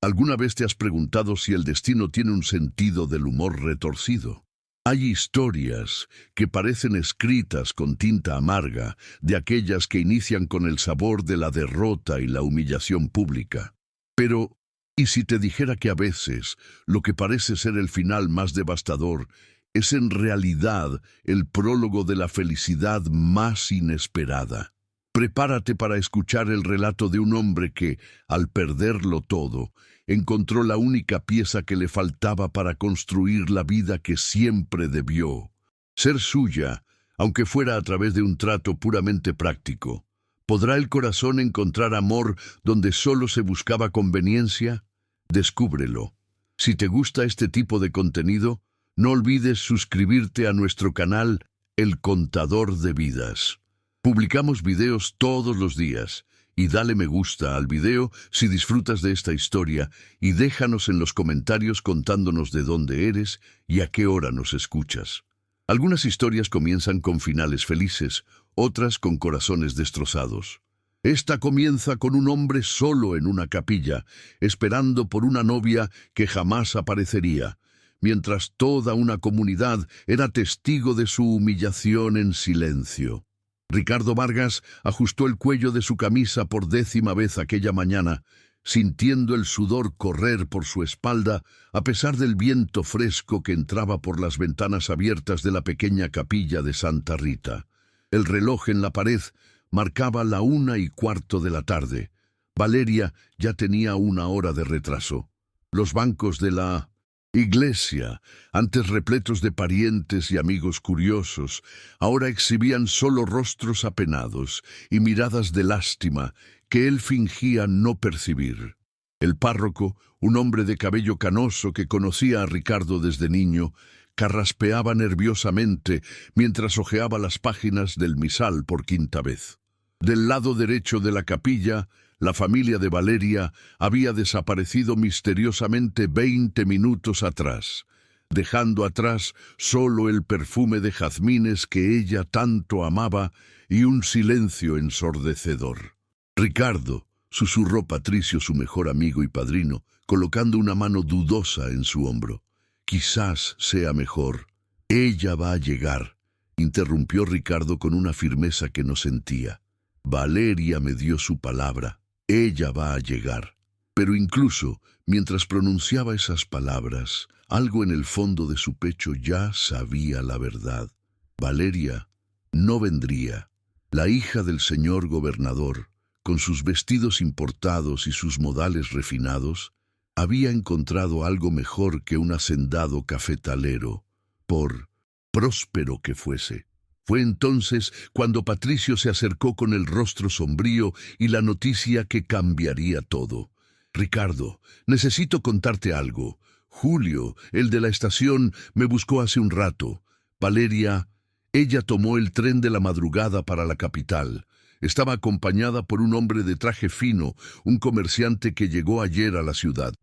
¿Alguna vez te has preguntado si el destino tiene un sentido del humor retorcido? Hay historias que parecen escritas con tinta amarga, de aquellas que inician con el sabor de la derrota y la humillación pública. Pero, ¿y si te dijera que a veces lo que parece ser el final más devastador es en realidad el prólogo de la felicidad más inesperada? Prepárate para escuchar el relato de un hombre que, al perderlo todo, encontró la única pieza que le faltaba para construir la vida que siempre debió ser suya, aunque fuera a través de un trato puramente práctico. ¿Podrá el corazón encontrar amor donde solo se buscaba conveniencia? Descúbrelo. Si te gusta este tipo de contenido, no olvides suscribirte a nuestro canal El Contador de Vidas. Publicamos videos todos los días y dale me gusta al video si disfrutas de esta historia y déjanos en los comentarios contándonos de dónde eres y a qué hora nos escuchas. Algunas historias comienzan con finales felices, otras con corazones destrozados. Esta comienza con un hombre solo en una capilla, esperando por una novia que jamás aparecería, mientras toda una comunidad era testigo de su humillación en silencio. Ricardo Vargas ajustó el cuello de su camisa por 10ª vez aquella mañana, sintiendo el sudor correr por su espalda a pesar del viento fresco que entraba por las ventanas abiertas de la pequeña capilla de Santa Rita. El reloj en la pared marcaba la 1:15 de la tarde. Valeria ya tenía 1 hora de retraso. Los bancos de la iglesia, antes repletos de parientes y amigos curiosos, ahora exhibían solo rostros apenados y miradas de lástima que él fingía no percibir. El párroco, un hombre de cabello canoso que conocía a Ricardo desde niño, carraspeaba nerviosamente mientras hojeaba las páginas del misal por 5ª vez. Del lado derecho de la capilla, la familia de Valeria había desaparecido misteriosamente 20 minutos atrás, dejando atrás solo el perfume de jazmines que ella tanto amaba y un silencio ensordecedor. «Ricardo», susurró Patricio, su mejor amigo y padrino, colocando una mano dudosa en su hombro. «Quizás sea mejor. Ella va a llegar», interrumpió Ricardo con una firmeza que no sentía. «Valeria me dio su palabra. Ella va a llegar». Pero incluso mientras pronunciaba esas palabras, algo en el fondo de su pecho ya sabía la verdad. Valeria no vendría. La hija del señor gobernador, con sus vestidos importados y sus modales refinados, había encontrado algo mejor que un hacendado cafetalero, por próspero que fuese. Fue entonces cuando Patricio se acercó con el rostro sombrío y la noticia que cambiaría todo. «Ricardo, necesito contarte algo. Julio, el de la estación, me buscó hace un rato. Valeria, ella tomó el tren de la madrugada para la capital. Estaba acompañada por un hombre de traje fino, un comerciante que llegó ayer a la ciudad».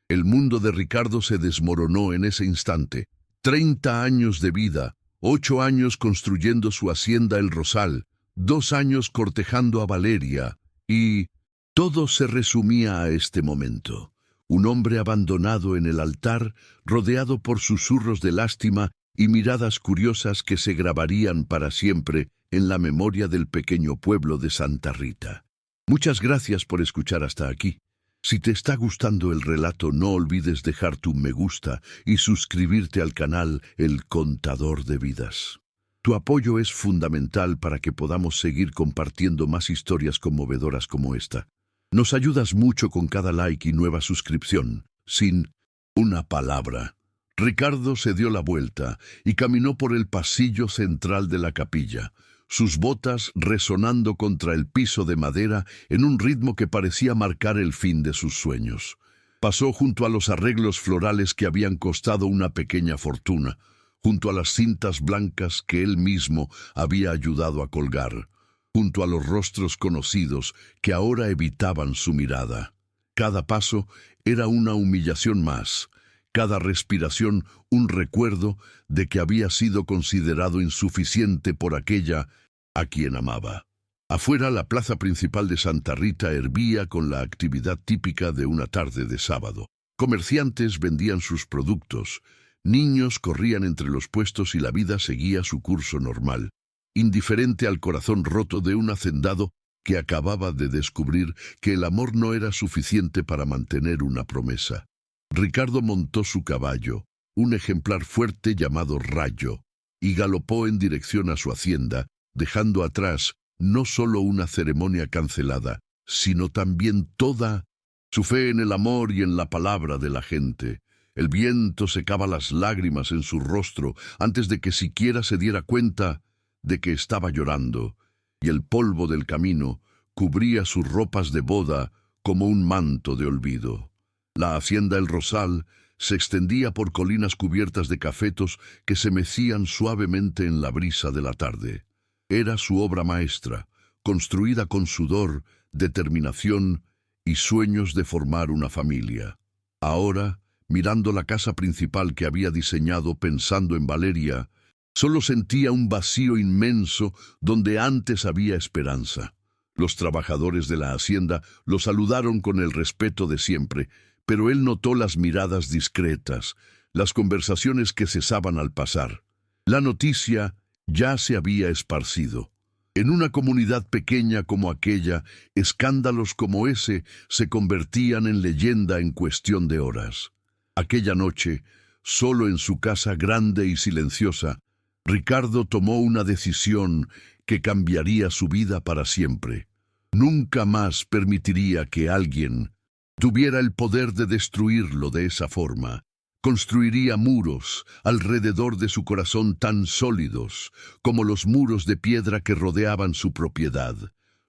El mundo de Ricardo se desmoronó en ese instante. 30 años de vida, 8 años construyendo su hacienda El Rosal, 2 años cortejando a Valeria, y todo se resumía a este momento. Un hombre abandonado en el altar, rodeado por susurros de lástima y miradas curiosas que se grabarían para siempre en la memoria del pequeño pueblo de Santa Rita. Muchas gracias por escuchar hasta aquí. Si te está gustando el relato, no olvides dejar tu me gusta y suscribirte al canal El Contador de Vidas. Tu apoyo es fundamental para que podamos seguir compartiendo más historias conmovedoras como esta. Nos ayudas mucho con cada like y nueva suscripción. Sin una palabra, Ricardo se dio la vuelta y caminó por el pasillo central de la capilla, sus botas resonando contra el piso de madera en un ritmo que parecía marcar el fin de sus sueños. Pasó junto a los arreglos florales que habían costado una pequeña fortuna, junto a las cintas blancas que él mismo había ayudado a colgar, junto a los rostros conocidos que ahora evitaban su mirada. Cada paso era una humillación más, cada respiración un recuerdo de que había sido considerado insuficiente por aquella a quien amaba. Afuera, la plaza principal de Santa Rita hervía con la actividad típica de una tarde de sábado. Comerciantes vendían sus productos, niños corrían entre los puestos y la vida seguía su curso normal, indiferente al corazón roto de un hacendado que acababa de descubrir que el amor no era suficiente para mantener una promesa. Ricardo montó su caballo, un ejemplar fuerte llamado Rayo, y galopó en dirección a su hacienda, dejando atrás no solo una ceremonia cancelada, sino también toda su fe en el amor y en la palabra de la gente. El viento secaba las lágrimas en su rostro antes de que siquiera se diera cuenta de que estaba llorando, y el polvo del camino cubría sus ropas de boda como un manto de olvido. La hacienda El Rosal se extendía por colinas cubiertas de cafetos que se mecían suavemente en la brisa de la tarde. Era su obra maestra, construida con sudor, determinación y sueños de formar una familia. Ahora, mirando la casa principal que había diseñado pensando en Valeria, solo sentía un vacío inmenso donde antes había esperanza. Los trabajadores de la hacienda lo saludaron con el respeto de siempre, pero él notó las miradas discretas, las conversaciones que cesaban al pasar. La noticia ya se había esparcido. En una comunidad pequeña como aquella, escándalos como ese se convertían en leyenda en cuestión de horas. Aquella noche, solo en su casa grande y silenciosa, Ricardo tomó una decisión que cambiaría su vida para siempre. Nunca más permitiría que alguien tuviera el poder de destruirlo de esa forma. Construiría muros alrededor de su corazón tan sólidos como los muros de piedra que rodeaban su propiedad.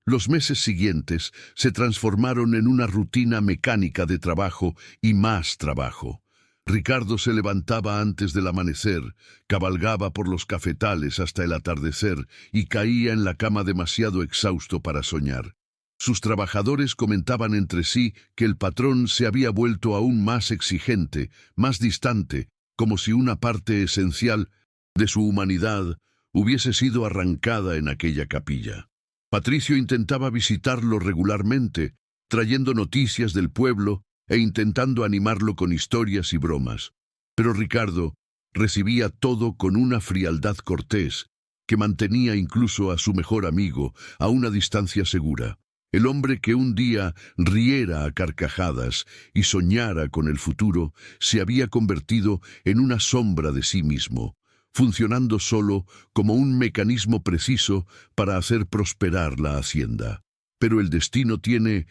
Los meses siguientes se transformaron en una rutina mecánica de trabajo y más trabajo. Ricardo se levantaba antes del amanecer, cabalgaba por los cafetales hasta el atardecer y caía en la cama demasiado exhausto para soñar. Sus trabajadores comentaban entre sí que el patrón se había vuelto aún más exigente, más distante, como si una parte esencial de su humanidad hubiese sido arrancada en aquella capilla. Patricio intentaba visitarlo regularmente, trayendo noticias del pueblo e intentando animarlo con historias y bromas. Pero Ricardo recibía todo con una frialdad cortés que mantenía incluso a su mejor amigo a una distancia segura. El hombre que un día riera a carcajadas y soñara con el futuro se había convertido en una sombra de sí mismo, funcionando solo como un mecanismo preciso para hacer prosperar la hacienda. Pero el destino tiene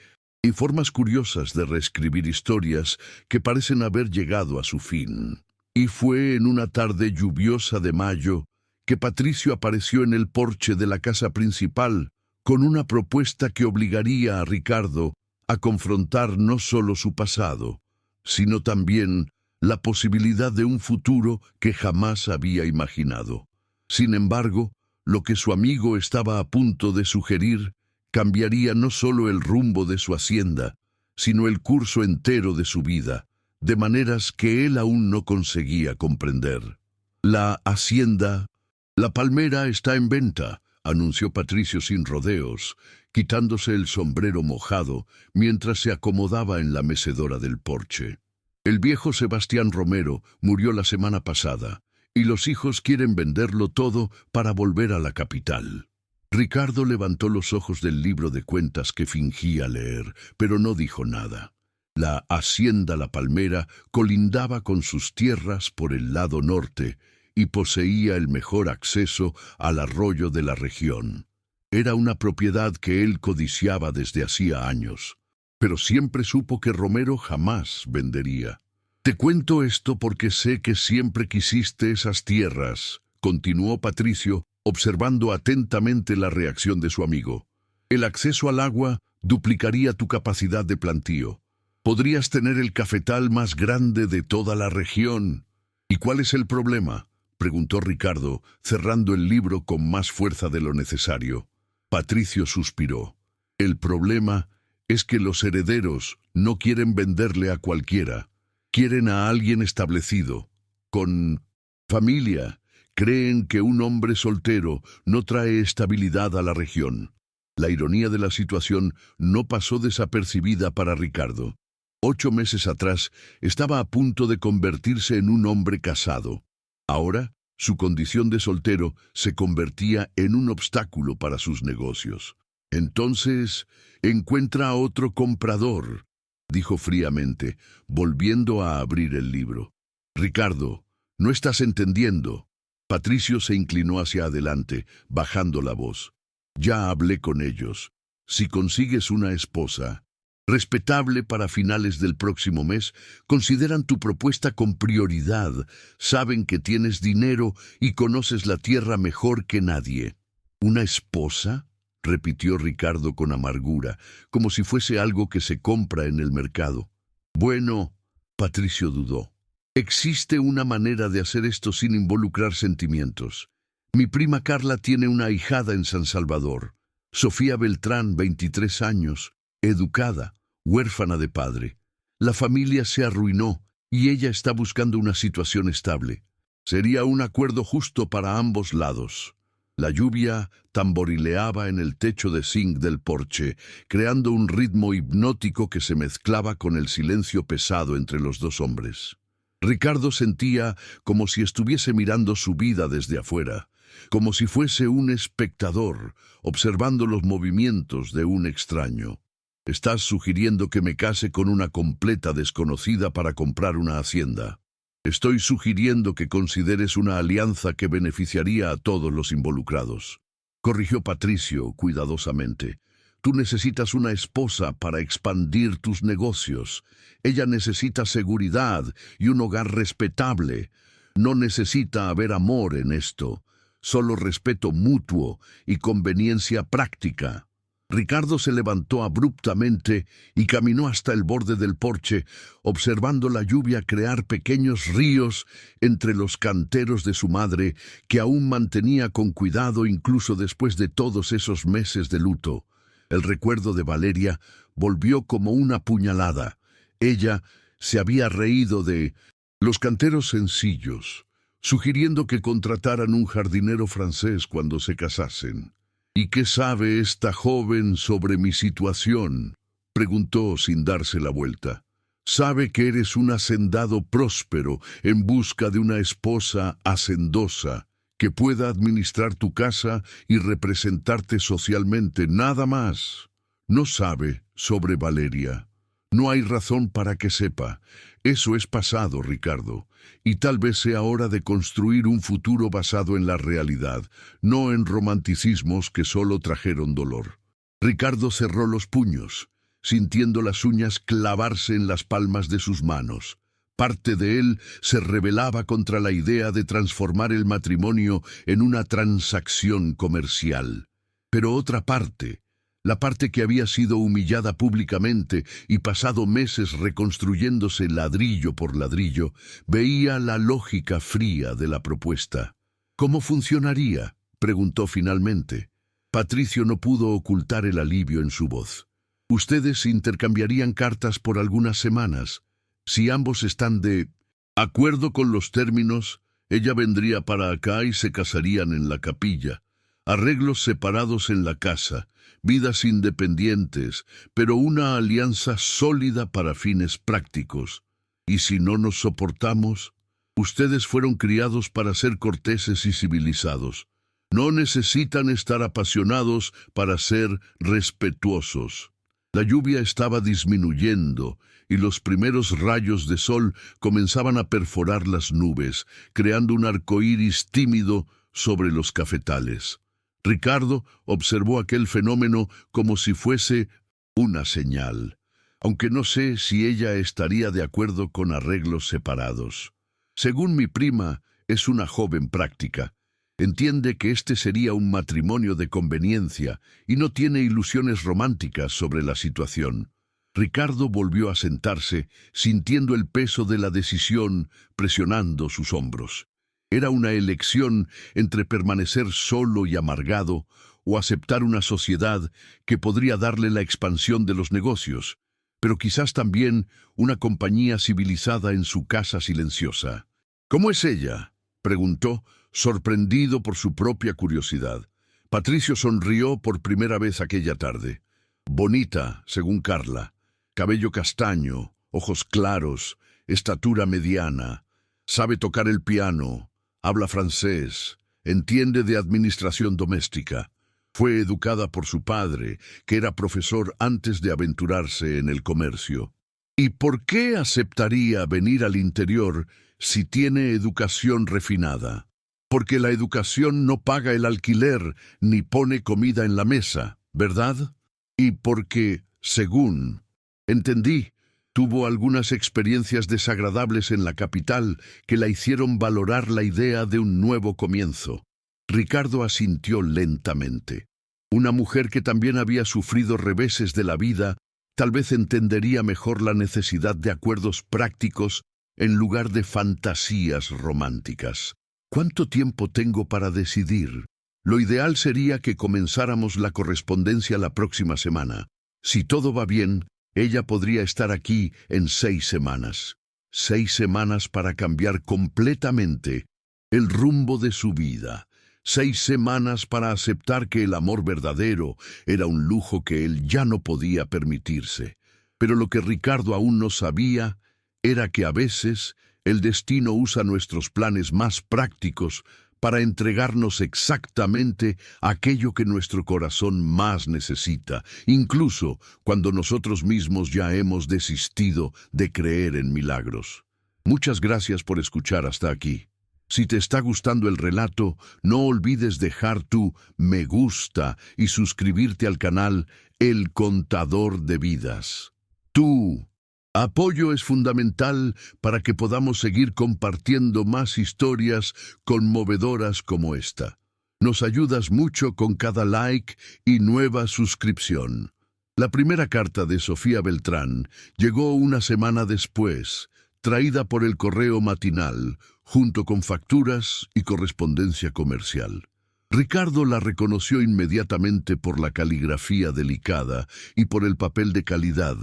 formas curiosas de reescribir historias que parecen haber llegado a su fin. Y fue en una tarde lluviosa de mayo que Patricio apareció en el porche de la casa principal con una propuesta que obligaría a Ricardo a confrontar no solo su pasado, sino también la posibilidad de un futuro que jamás había imaginado. Sin embargo, lo que su amigo estaba a punto de sugerir cambiaría no solo el rumbo de su hacienda, sino el curso entero de su vida, de maneras que él aún no conseguía comprender. La hacienda, La Palmera, está en venta, anunció Patricio sin rodeos, quitándose el sombrero mojado mientras se acomodaba en la mecedora del porche. El viejo Sebastián Romero murió la semana pasada, y los hijos quieren venderlo todo para volver a la capital. Ricardo levantó los ojos del libro de cuentas que fingía leer, pero no dijo nada. La hacienda La Palmera colindaba con sus tierras por el lado norte y poseía el mejor acceso al arroyo de la región. Era una propiedad que él codiciaba desde hacía años, pero siempre supo que Romero jamás vendería. «Te cuento esto porque sé que siempre quisiste esas tierras», continuó Patricio, observando atentamente la reacción de su amigo. «El acceso al agua duplicaría tu capacidad de plantío. Podrías tener el cafetal más grande de toda la región». «¿Y cuál es el problema?», preguntó Ricardo, cerrando el libro con más fuerza de lo necesario. Patricio suspiró. «El problema es que los herederos no quieren venderle a cualquiera. Quieren a alguien establecido, con familia. Creen que un hombre soltero no trae estabilidad a la región. La ironía de la situación no pasó desapercibida para Ricardo. 8 meses atrás estaba a punto de convertirse en un hombre casado. Ahora, su condición de soltero se convertía en un obstáculo para sus negocios. Entonces, encuentra a otro comprador, dijo fríamente, volviendo a abrir el libro. Ricardo, no estás entendiendo. Patricio se inclinó hacia adelante, bajando la voz. Ya hablé con ellos. Si consigues una esposa respetable para finales del próximo mes, consideran tu propuesta con prioridad. Saben que tienes dinero y conoces la tierra mejor que nadie. ¿Una esposa?, repitió Ricardo con amargura, como si fuese algo que se compra en el mercado. Bueno, Patricio dudó. Existe una manera de hacer esto sin involucrar sentimientos. Mi prima Carla tiene una ahijada en San Salvador. Sofía Beltrán, 23 años, educada, huérfana de padre. La familia se arruinó y ella está buscando una situación estable. Sería un acuerdo justo para ambos lados. La lluvia tamborileaba en el techo de zinc del porche, creando un ritmo hipnótico que se mezclaba con el silencio pesado entre los dos hombres. Ricardo sentía como si estuviese mirando su vida desde afuera, como si fuese un espectador, observando los movimientos de un extraño. Estás sugiriendo que me case con una completa desconocida para comprar una hacienda. Estoy sugiriendo que consideres una alianza que beneficiaría a todos los involucrados. Corrigió Patricio cuidadosamente. Tú necesitas una esposa para expandir tus negocios. Ella necesita seguridad y un hogar respetable. No necesita haber amor en esto, solo respeto mutuo y conveniencia práctica. Ricardo se levantó abruptamente y caminó hasta el borde del porche, observando la lluvia crear pequeños ríos entre los canteros de su madre, que aún mantenía con cuidado incluso después de todos esos meses de luto. El recuerdo de Valeria volvió como una puñalada. Ella se había reído de los canteros sencillos, sugiriendo que contrataran un jardinero francés cuando se casasen. ¿Y qué sabe esta joven sobre mi situación?, preguntó sin darse la vuelta. Sabe que eres un hacendado próspero en busca de una esposa hacendosa que pueda administrar tu casa y representarte socialmente, nada más. No sabe sobre Valeria. No hay razón para que sepa. Eso es pasado, Ricardo, y tal vez sea hora de construir un futuro basado en la realidad, no en romanticismos que solo trajeron dolor. Ricardo cerró los puños, sintiendo las uñas clavarse en las palmas de sus manos. Parte de él se rebelaba contra la idea de transformar el matrimonio en una transacción comercial. Pero otra parte, la parte que había sido humillada públicamente y pasado meses reconstruyéndose ladrillo por ladrillo, veía la lógica fría de la propuesta. ¿Cómo funcionaría?, preguntó finalmente. Patricio no pudo ocultar el alivio en su voz. Ustedes intercambiarían cartas por algunas semanas. Si ambos están de acuerdo con los términos, ella vendría para acá y se casarían en la capilla. Arreglos separados en la casa, vidas independientes, pero una alianza sólida para fines prácticos. Y si no nos soportamos, ustedes fueron criados para ser corteses y civilizados. No necesitan estar apasionados para ser respetuosos. La lluvia estaba disminuyendo y los primeros rayos de sol comenzaban a perforar las nubes, creando un arcoíris tímido sobre los cafetales. Ricardo observó aquel fenómeno como si fuese una señal, aunque no sé si ella estaría de acuerdo con arreglos separados. Según mi prima, es una joven práctica. Entiende que este sería un matrimonio de conveniencia y no tiene ilusiones románticas sobre la situación. Ricardo volvió a sentarse, sintiendo el peso de la decisión presionando sus hombros. Era una elección entre permanecer solo y amargado o aceptar una sociedad que podría darle la expansión de los negocios, pero quizás también una compañía civilizada en su casa silenciosa. «¿Cómo es ella?», preguntó, sorprendido por su propia curiosidad. Patricio sonrió por primera vez aquella tarde. Bonita, según Carla, cabello castaño, ojos claros, estatura mediana, sabe tocar el piano, habla francés, entiende de administración doméstica. Fue educada por su padre, que era profesor antes de aventurarse en el comercio. ¿Y por qué aceptaría venir al interior si tiene educación refinada? Porque la educación no paga el alquiler ni pone comida en la mesa, ¿verdad? Y porque, según entendí, tuvo algunas experiencias desagradables en la capital que la hicieron valorar la idea de un nuevo comienzo. Ricardo asintió lentamente. Una mujer que también había sufrido reveses de la vida tal vez entendería mejor la necesidad de acuerdos prácticos en lugar de fantasías románticas. ¿Cuánto tiempo tengo para decidir? Lo ideal sería que comenzáramos la correspondencia la próxima semana. Si todo va bien, ella podría estar aquí en 6 semanas. 6 semanas para cambiar completamente el rumbo de su vida. 6 semanas para aceptar que el amor verdadero era un lujo que él ya no podía permitirse. Pero lo que Ricardo aún no sabía era que a veces el destino usa nuestros planes más prácticos para entregarnos exactamente aquello que nuestro corazón más necesita, incluso cuando nosotros mismos ya hemos desistido de creer en milagros. Muchas gracias por escuchar hasta aquí. Si te está gustando el relato, no olvides dejar tu me gusta y suscribirte al canal El Contador de Vidas. Tu apoyo es fundamental para que podamos seguir compartiendo más historias conmovedoras como esta. Nos ayudas mucho con cada like y nueva suscripción. La primera carta de Sofía Beltrán llegó una semana después, traída por el correo matinal, junto con facturas y correspondencia comercial. Ricardo la reconoció inmediatamente por la caligrafía delicada y por el papel de calidad,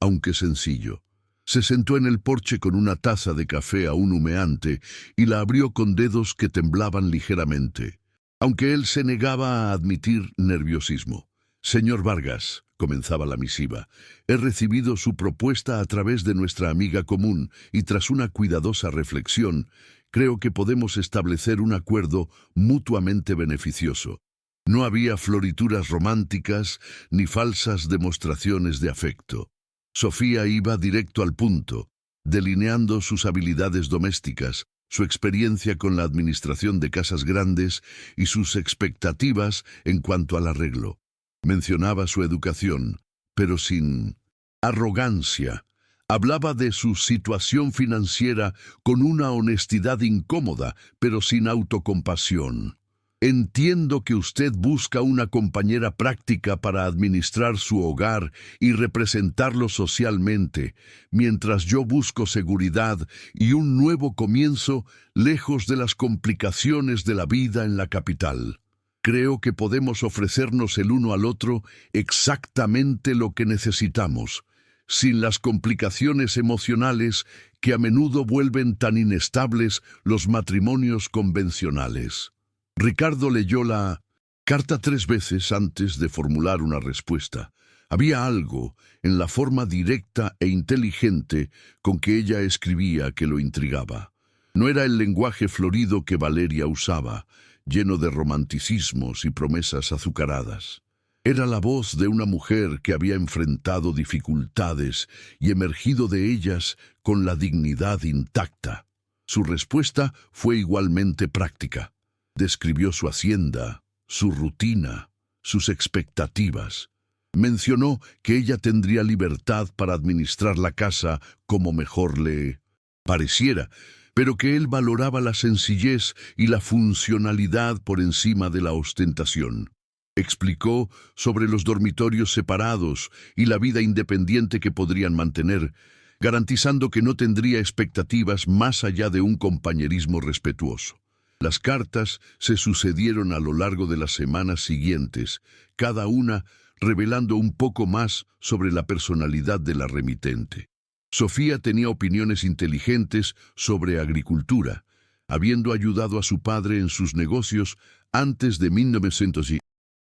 aunque sencillo. Se sentó en el porche con una taza de café aún humeante y la abrió con dedos que temblaban ligeramente, aunque él se negaba a admitir nerviosismo. «Señor Vargas», comenzaba la misiva, «he recibido su propuesta a través de nuestra amiga común y tras una cuidadosa reflexión, creo que podemos establecer un acuerdo mutuamente beneficioso. No había florituras románticas ni falsas demostraciones de afecto. Sofía iba directo al punto, delineando sus habilidades domésticas, su experiencia con la administración de casas grandes y sus expectativas en cuanto al arreglo. Mencionaba su educación, pero sin arrogancia. Hablaba de su situación financiera con una honestidad incómoda, pero sin autocompasión. «Entiendo que usted busca una compañera práctica para administrar su hogar y representarlo socialmente, mientras yo busco seguridad y un nuevo comienzo lejos de las complicaciones de la vida en la capital. Creo que podemos ofrecernos el uno al otro exactamente lo que necesitamos, sin las complicaciones emocionales que a menudo vuelven tan inestables los matrimonios convencionales». Ricardo leyó la carta 3 veces antes de formular una respuesta. Había algo en la forma directa e inteligente con que ella escribía que lo intrigaba. No era el lenguaje florido que Valeria usaba, lleno de romanticismos y promesas azucaradas. Era la voz de una mujer que había enfrentado dificultades y emergido de ellas con la dignidad intacta. Su respuesta fue igualmente práctica. Describió su hacienda, su rutina, sus expectativas. Mencionó que ella tendría libertad para administrar la casa como mejor le pareciera, pero que él valoraba la sencillez y la funcionalidad por encima de la ostentación. Explicó sobre los dormitorios separados y la vida independiente que podrían mantener, garantizando que no tendría expectativas más allá de un compañerismo respetuoso. Las cartas se sucedieron a lo largo de las semanas siguientes, cada una revelando un poco más sobre la personalidad de la remitente. Sofía tenía opiniones inteligentes sobre agricultura, habiendo ayudado a su padre en sus negocios antes de 1900.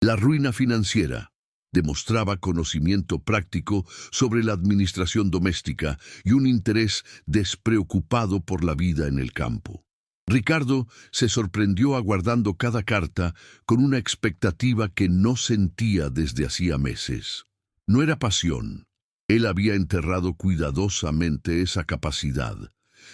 La ruina financiera demostraba conocimiento práctico sobre la administración doméstica y un interés despreocupado por la vida en el campo. Ricardo se sorprendió aguardando cada carta con una expectativa que no sentía desde hacía meses. No era pasión. Él había enterrado cuidadosamente esa capacidad,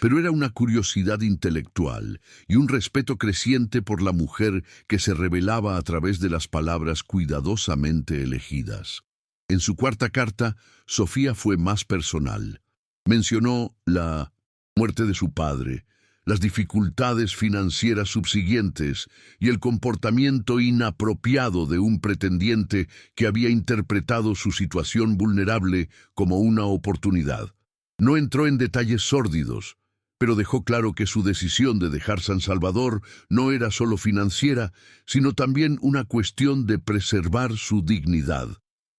pero era una curiosidad intelectual y un respeto creciente por la mujer que se revelaba a través de las palabras cuidadosamente elegidas. En su cuarta carta, Sofía fue más personal. Mencionó la muerte de su padre, las dificultades financieras subsiguientes y el comportamiento inapropiado de un pretendiente que había interpretado su situación vulnerable como una oportunidad. No entró en detalles sórdidos, pero dejó claro que su decisión de dejar San Salvador no era solo financiera, sino también una cuestión de preservar su dignidad.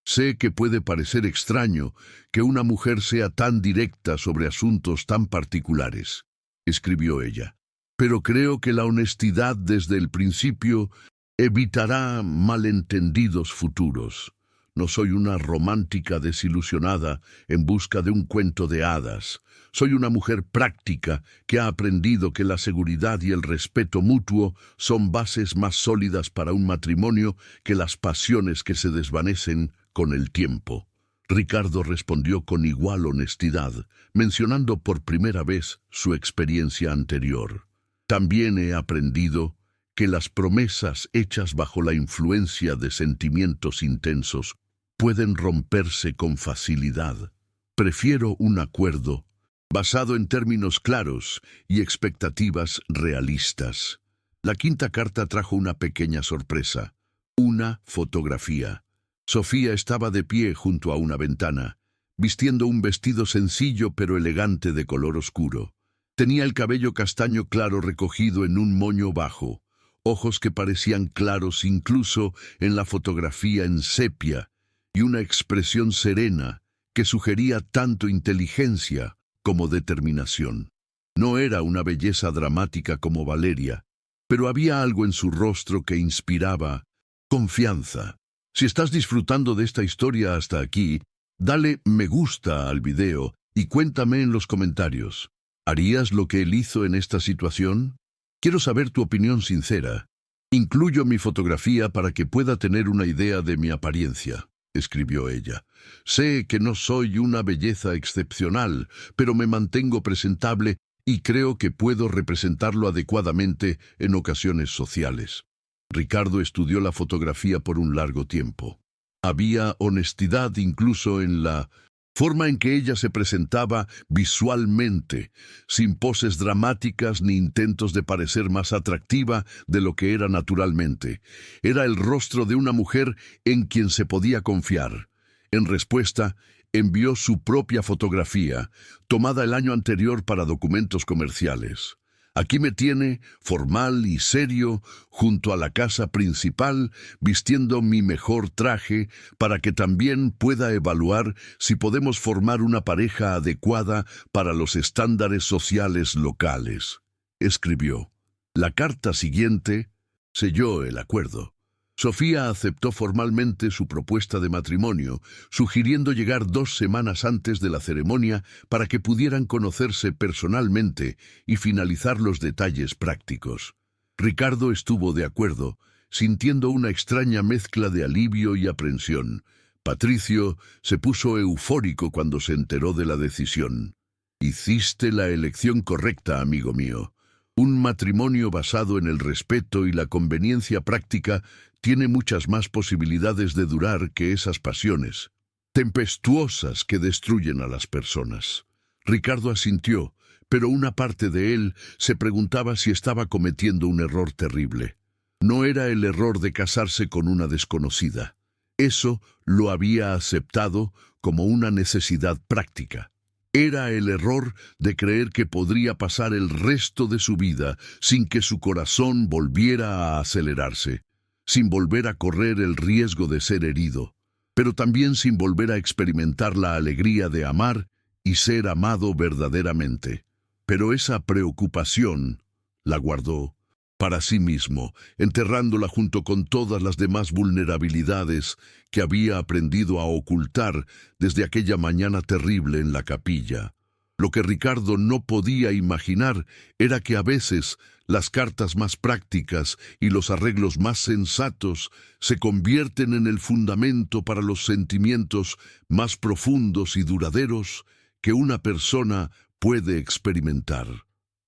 Sé que puede parecer extraño que una mujer sea tan directa sobre asuntos tan particulares, escribió ella, pero creo que la honestidad desde el principio evitará malentendidos futuros. No soy una romántica desilusionada en busca de un cuento de hadas. Soy una mujer práctica que ha aprendido que la seguridad y el respeto mutuo son bases más sólidas para un matrimonio que las pasiones que se desvanecen con el tiempo. Ricardo respondió con igual honestidad, mencionando por primera vez su experiencia anterior. También he aprendido que las promesas hechas bajo la influencia de sentimientos intensos pueden romperse con facilidad. Prefiero un acuerdo basado en términos claros y expectativas realistas. La quinta carta trajo una pequeña sorpresa, una fotografía. Sofía estaba de pie junto a una ventana, vistiendo un vestido sencillo pero elegante de color oscuro. Tenía el cabello castaño claro recogido en un moño bajo, ojos que parecían claros incluso en la fotografía en sepia, y una expresión serena que sugería tanto inteligencia como determinación. No era una belleza dramática como Valeria, pero había algo en su rostro que inspiraba confianza. Si estás disfrutando de esta historia hasta aquí, dale me gusta al video y cuéntame en los comentarios. ¿Harías lo que él hizo en esta situación? Quiero saber tu opinión sincera. Incluyo mi fotografía para que pueda tener una idea de mi apariencia, escribió ella. Sé que no soy una belleza excepcional, pero me mantengo presentable y creo que puedo representarlo adecuadamente en ocasiones sociales. Ricardo estudió la fotografía por un largo tiempo. Había honestidad incluso en la forma en que ella se presentaba visualmente, sin poses dramáticas ni intentos de parecer más atractiva de lo que era naturalmente. Era el rostro de una mujer en quien se podía confiar. En respuesta, envió su propia fotografía, tomada el año anterior para documentos comerciales. Aquí me tiene, formal y serio, junto a la casa principal, vistiendo mi mejor traje, para que también pueda evaluar si podemos formar una pareja adecuada para los estándares sociales locales, escribió. La carta siguiente selló el acuerdo. Sofía aceptó formalmente su propuesta de matrimonio, sugiriendo llegar 2 semanas antes de la ceremonia para que pudieran conocerse personalmente y finalizar los detalles prácticos. Ricardo estuvo de acuerdo, sintiendo una extraña mezcla de alivio y aprensión. Patricio se puso eufórico cuando se enteró de la decisión. Hiciste la elección correcta, amigo mío. Un matrimonio basado en el respeto y la conveniencia práctica tiene muchas más posibilidades de durar que esas pasiones tempestuosas que destruyen a las personas. Ricardo asintió, pero una parte de él se preguntaba si estaba cometiendo un error terrible. No era el error de casarse con una desconocida. Eso lo había aceptado como una necesidad práctica. Era el error de creer que podría pasar el resto de su vida sin que su corazón volviera a acelerarse, sin volver a correr el riesgo de ser herido, pero también sin volver a experimentar la alegría de amar y ser amado verdaderamente. Pero esa preocupación la guardó para sí mismo, enterrándola junto con todas las demás vulnerabilidades que había aprendido a ocultar desde aquella mañana terrible en la capilla. Lo que Ricardo no podía imaginar era que a veces las cartas más prácticas y los arreglos más sensatos se convierten en el fundamento para los sentimientos más profundos y duraderos que una persona puede experimentar.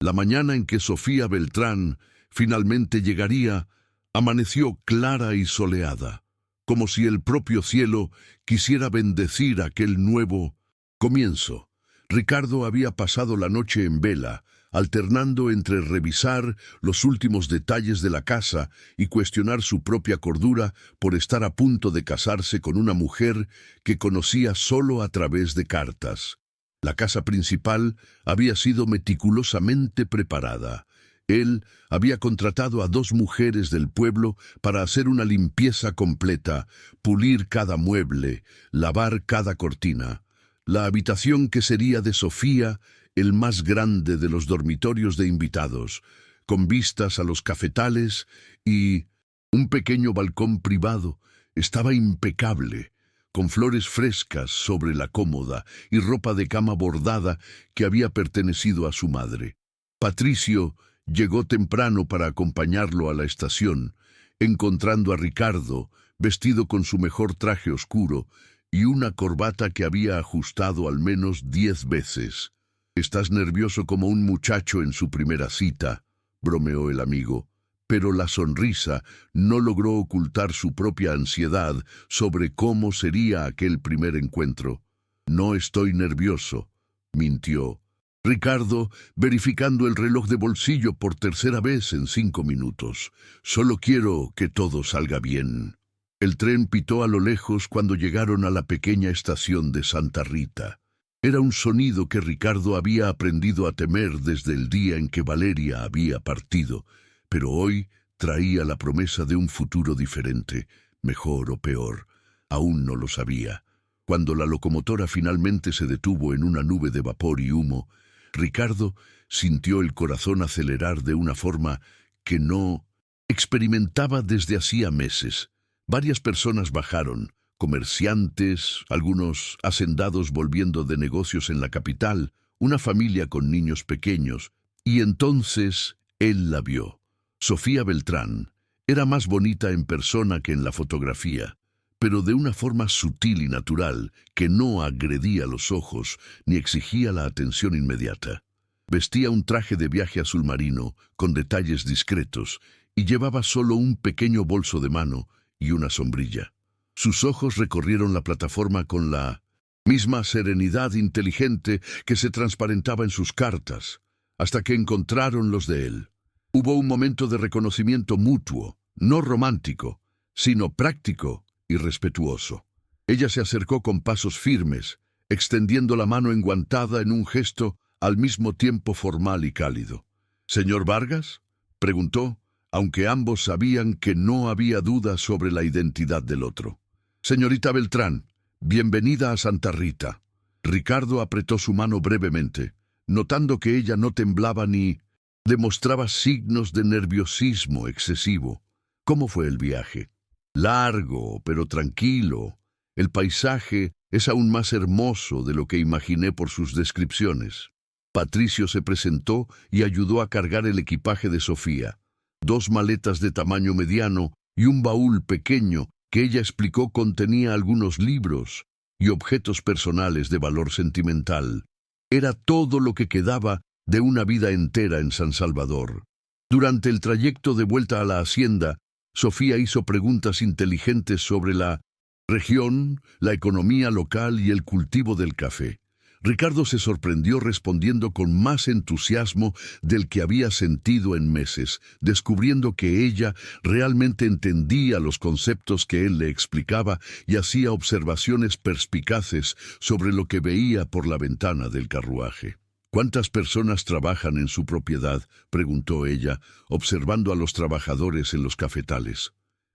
La mañana en que Sofía Beltrán finalmente llegaría, amaneció clara y soleada, como si el propio cielo quisiera bendecir aquel nuevo comienzo. Ricardo había pasado la noche en vela, alternando entre revisar los últimos detalles de la casa y cuestionar su propia cordura por estar a punto de casarse con una mujer que conocía solo a través de cartas. La casa principal había sido meticulosamente preparada. Él había contratado a 2 mujeres del pueblo para hacer una limpieza completa, pulir cada mueble, lavar cada cortina. La habitación que sería de Sofía, el más grande de los dormitorios de invitados, con vistas a los cafetales y un pequeño balcón privado, estaba impecable, con flores frescas sobre la cómoda y ropa de cama bordada que había pertenecido a su madre. Patricio llegó temprano para acompañarlo a la estación, encontrando a Ricardo vestido con su mejor traje oscuro y una corbata que había ajustado al menos 10 veces. «Estás nervioso como un muchacho en su primera cita», bromeó el amigo, pero la sonrisa no logró ocultar su propia ansiedad sobre cómo sería aquel primer encuentro. «No estoy nervioso», mintió Ricardo, verificando el reloj de bolsillo por tercera vez en 5 minutos. «Solo quiero que todo salga bien». El tren pitó a lo lejos cuando llegaron a la pequeña estación de Santa Rita. Era un sonido que Ricardo había aprendido a temer desde el día en que Valeria había partido, pero hoy traía la promesa de un futuro diferente, mejor o peor. Aún no lo sabía. Cuando la locomotora finalmente se detuvo en una nube de vapor y humo, Ricardo sintió el corazón acelerar de una forma que no experimentaba desde hacía meses. Varias personas bajaron, comerciantes, algunos hacendados volviendo de negocios en la capital, una familia con niños pequeños, y entonces él la vio. Sofía Beltrán era más bonita en persona que en la fotografía, pero de una forma sutil y natural que no agredía los ojos ni exigía la atención inmediata. Vestía un traje de viaje azul marino con detalles discretos y llevaba solo un pequeño bolso de mano y una sombrilla. Sus ojos recorrieron la plataforma con la misma serenidad inteligente que se transparentaba en sus cartas, hasta que encontraron los de él. Hubo un momento de reconocimiento mutuo, no romántico, sino práctico y respetuoso. Ella se acercó con pasos firmes, extendiendo la mano enguantada en un gesto al mismo tiempo formal y cálido. «¿Señor Vargas?», preguntó, aunque ambos sabían que no había duda sobre la identidad del otro. «Señorita Beltrán, bienvenida a Santa Rita». Ricardo apretó su mano brevemente, notando que ella no temblaba ni demostraba signos de nerviosismo excesivo. «¿Cómo fue el viaje?» «Largo, pero tranquilo. El paisaje es aún más hermoso de lo que imaginé por sus descripciones». Patricio se presentó y ayudó a cargar el equipaje de Sofía. 2 maletas de tamaño mediano y un baúl pequeño que ella explicó contenía algunos libros y objetos personales de valor sentimental. Era todo lo que quedaba de una vida entera en San Salvador. Durante el trayecto de vuelta a la hacienda, Sofía hizo preguntas inteligentes sobre la región, la economía local y el cultivo del café. Ricardo se sorprendió respondiendo con más entusiasmo del que había sentido en meses, descubriendo que ella realmente entendía los conceptos que él le explicaba y hacía observaciones perspicaces sobre lo que veía por la ventana del carruaje. «¿Cuántas personas trabajan en su propiedad?», preguntó ella, observando a los trabajadores en los cafetales.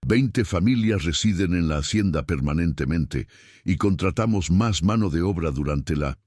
20 familias residen en la hacienda permanentemente y contratamos más mano de obra durante la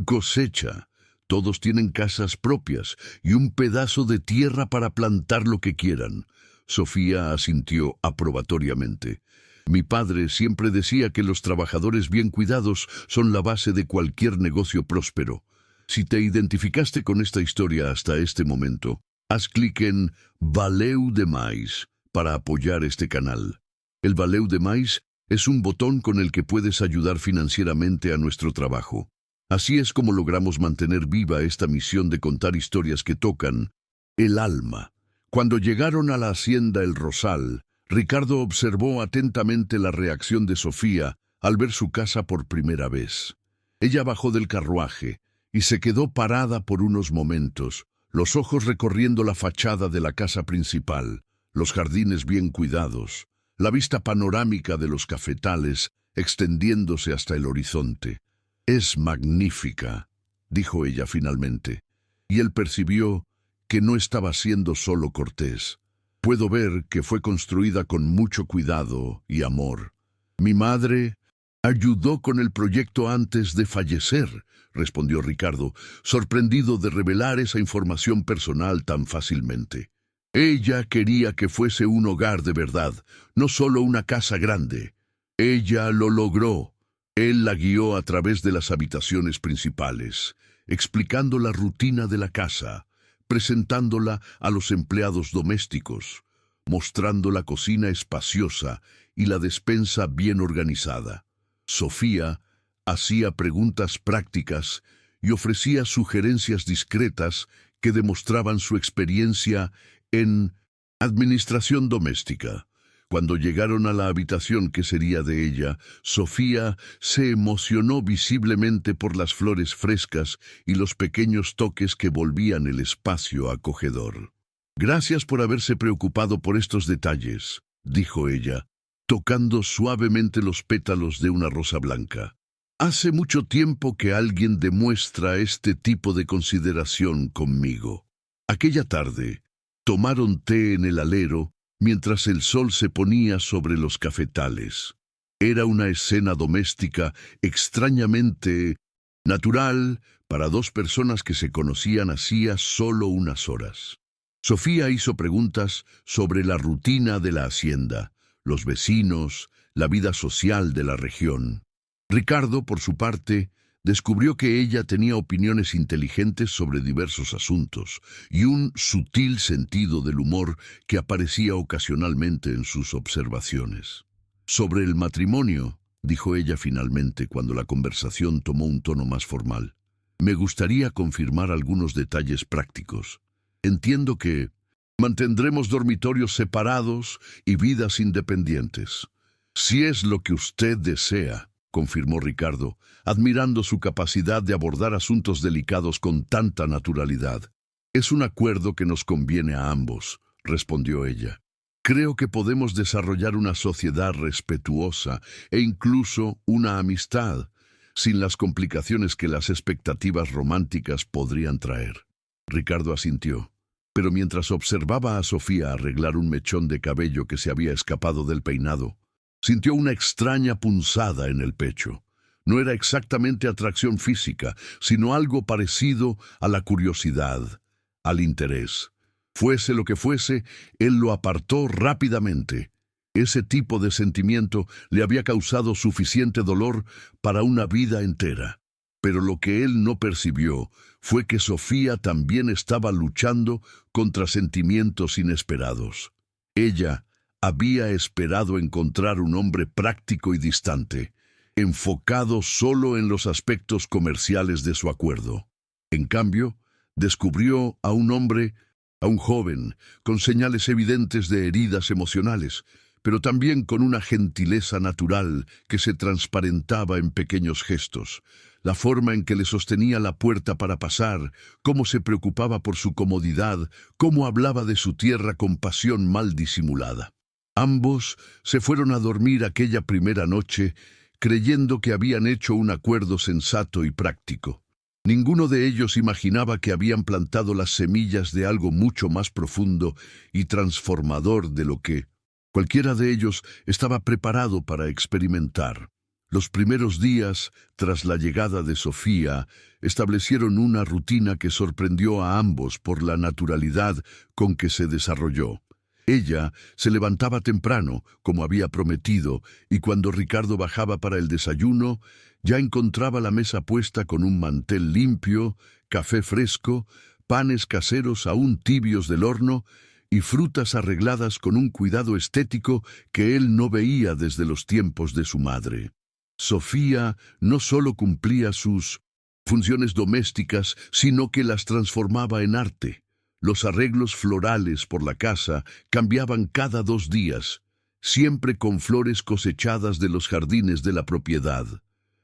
cosecha. Todos tienen casas propias y un pedazo de tierra para plantar lo que quieran. Sofía asintió aprobatoriamente. Mi padre siempre decía que los trabajadores bien cuidados son la base de cualquier negocio próspero. Si te identificaste con esta historia hasta este momento, haz clic en Valeu Demais para apoyar este canal. El Valeu Demais es un botón con el que puedes ayudar financieramente a nuestro trabajo. Así es como logramos mantener viva esta misión de contar historias que tocan el alma. Cuando llegaron a la hacienda El Rosal, Ricardo observó atentamente la reacción de Sofía al ver su casa por primera vez. Ella bajó del carruaje y se quedó parada por unos momentos, los ojos recorriendo la fachada de la casa principal, los jardines bien cuidados, la vista panorámica de los cafetales extendiéndose hasta el horizonte. «Es magnífica», dijo ella finalmente, y él percibió que no estaba siendo solo cortés. «Puedo ver que fue construida con mucho cuidado y amor. Mi madre ayudó con el proyecto antes de fallecer», respondió Ricardo, sorprendido de revelar esa información personal tan fácilmente. «Ella quería que fuese un hogar de verdad, no solo una casa grande. Ella lo logró». Él la guió a través de las habitaciones principales, explicando la rutina de la casa, presentándola a los empleados domésticos, mostrando la cocina espaciosa y la despensa bien organizada. Sofía hacía preguntas prácticas y ofrecía sugerencias discretas que demostraban su experiencia en administración doméstica. Cuando llegaron a la habitación que sería de ella, Sofía se emocionó visiblemente por las flores frescas y los pequeños toques que volvían el espacio acogedor. «Gracias por haberse preocupado por estos detalles», dijo ella, tocando suavemente los pétalos de una rosa blanca. «Hace mucho tiempo que alguien demuestra este tipo de consideración conmigo». Aquella tarde, tomaron té en el alero mientras el sol se ponía sobre los cafetales. Era una escena doméstica extrañamente natural para dos personas que se conocían hacía solo unas horas. Sofía hizo preguntas sobre la rutina de la hacienda, los vecinos, la vida social de la región. Ricardo, por su parte, descubrió que ella tenía opiniones inteligentes sobre diversos asuntos y un sutil sentido del humor que aparecía ocasionalmente en sus observaciones. «Sobre el matrimonio», dijo ella finalmente cuando la conversación tomó un tono más formal, «me gustaría confirmar algunos detalles prácticos. Entiendo que mantendremos dormitorios separados y vidas independientes. Si es lo que usted desea», confirmó Ricardo, admirando su capacidad de abordar asuntos delicados con tanta naturalidad. «Es un acuerdo que nos conviene a ambos», respondió ella. «Creo que podemos desarrollar una sociedad respetuosa e incluso una amistad, sin las complicaciones que las expectativas románticas podrían traer». Ricardo asintió, pero mientras observaba a Sofía arreglar un mechón de cabello que se había escapado del peinado, sintió una extraña punzada en el pecho. No era exactamente atracción física, sino algo parecido a la curiosidad, al interés. Fuese lo que fuese, él lo apartó rápidamente. Ese tipo de sentimiento le había causado suficiente dolor para una vida entera. Pero lo que él no percibió fue que Sofía también estaba luchando contra sentimientos inesperados. Ella había esperado encontrar un hombre práctico y distante, enfocado solo en los aspectos comerciales de su acuerdo. En cambio, descubrió a un hombre, a un joven, con señales evidentes de heridas emocionales, pero también con una gentileza natural que se transparentaba en pequeños gestos. La forma en que le sostenía la puerta para pasar, cómo se preocupaba por su comodidad, cómo hablaba de su tierra con pasión mal disimulada. Ambos se fueron a dormir aquella primera noche creyendo que habían hecho un acuerdo sensato y práctico. Ninguno de ellos imaginaba que habían plantado las semillas de algo mucho más profundo y transformador de lo que cualquiera de ellos estaba preparado para experimentar. Los primeros días, tras la llegada de Sofía, establecieron una rutina que sorprendió a ambos por la naturalidad con que se desarrolló. Ella se levantaba temprano, como había prometido, y cuando Ricardo bajaba para el desayuno, ya encontraba la mesa puesta con un mantel limpio, café fresco, panes caseros aún tibios del horno y frutas arregladas con un cuidado estético que él no veía desde los tiempos de su madre. Sofía no solo cumplía sus funciones domésticas, sino que las transformaba en arte. Los arreglos florales por la casa cambiaban cada 2 días, siempre con flores cosechadas de los jardines de la propiedad.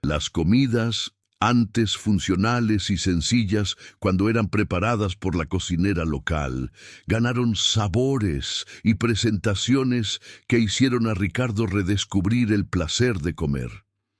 Las comidas, antes funcionales y sencillas cuando eran preparadas por la cocinera local, ganaron sabores y presentaciones que hicieron a Ricardo redescubrir el placer de comer.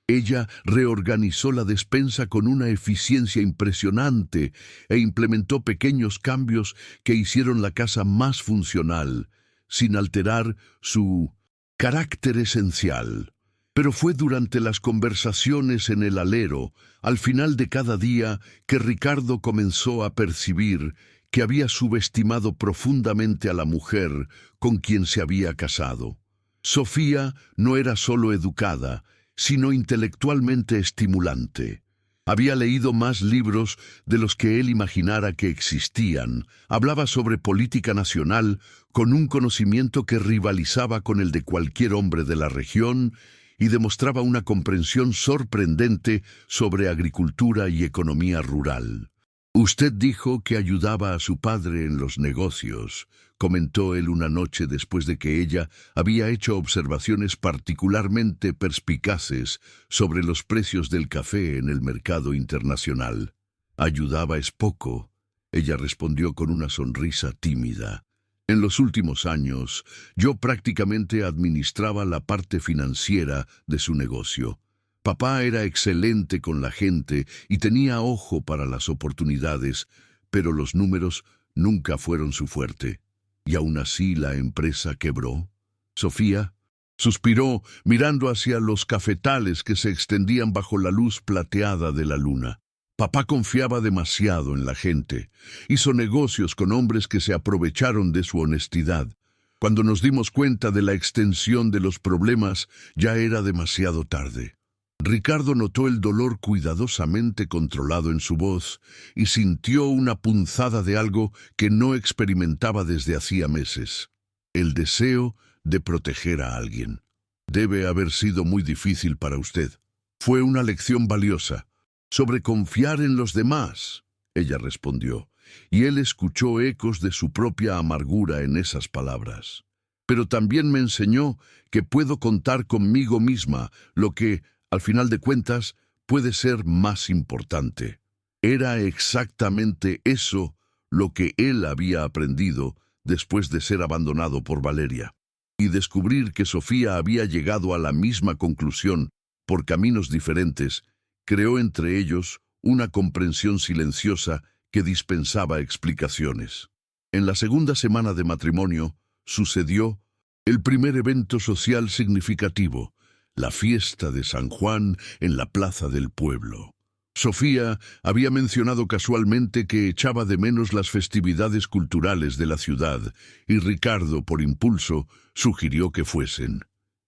Ella reorganizó la despensa con una eficiencia impresionante e implementó pequeños cambios que hicieron la casa más funcional, sin alterar su carácter esencial. Pero fue durante las conversaciones en el alero, al final de cada día, que Ricardo comenzó a percibir que había subestimado profundamente a la mujer con quien se había casado. Sofía no era solo educada, sino intelectualmente estimulante. Había leído más libros de los que él imaginara que existían. Hablaba sobre política nacional con un conocimiento que rivalizaba con el de cualquier hombre de la región y demostraba una comprensión sorprendente sobre agricultura y economía rural. «Usted dijo que ayudaba a su padre en los negocios», comentó él una noche después de que ella había hecho observaciones particularmente perspicaces sobre los precios del café en el mercado internacional. «Ayudaba es poco», ella respondió con una sonrisa tímida. «En los últimos años, yo prácticamente administraba la parte financiera de su negocio. Papá era excelente con la gente y tenía ojo para las oportunidades, pero los números nunca fueron su fuerte. Y aún así la empresa quebró». Sofía suspiró mirando hacia los cafetales que se extendían bajo la luz plateada de la luna. Papá confiaba demasiado en la gente. Hizo negocios con hombres que se aprovecharon de su honestidad. Cuando nos dimos cuenta de la extensión de los problemas, ya era demasiado tarde. Ricardo notó el dolor cuidadosamente controlado en su voz y sintió una punzada de algo que no experimentaba desde hacía meses: el deseo de proteger a alguien. «Debe haber sido muy difícil para usted». «Fue una lección valiosa. Sobre confiar en los demás», ella respondió, y él escuchó ecos de su propia amargura en esas palabras. «Pero también me enseñó que puedo contar conmigo misma, lo que, al final de cuentas, puede ser más importante». Era exactamente eso lo que él había aprendido después de ser abandonado por Valeria. Y descubrir que Sofía había llegado a la misma conclusión por caminos diferentes creó entre ellos una comprensión silenciosa que dispensaba explicaciones. En la segunda semana de matrimonio sucedió el primer evento social significativo: la fiesta de San Juan en la plaza del pueblo. Sofía había mencionado casualmente que echaba de menos las festividades culturales de la ciudad, y Ricardo, por impulso, sugirió que fuesen.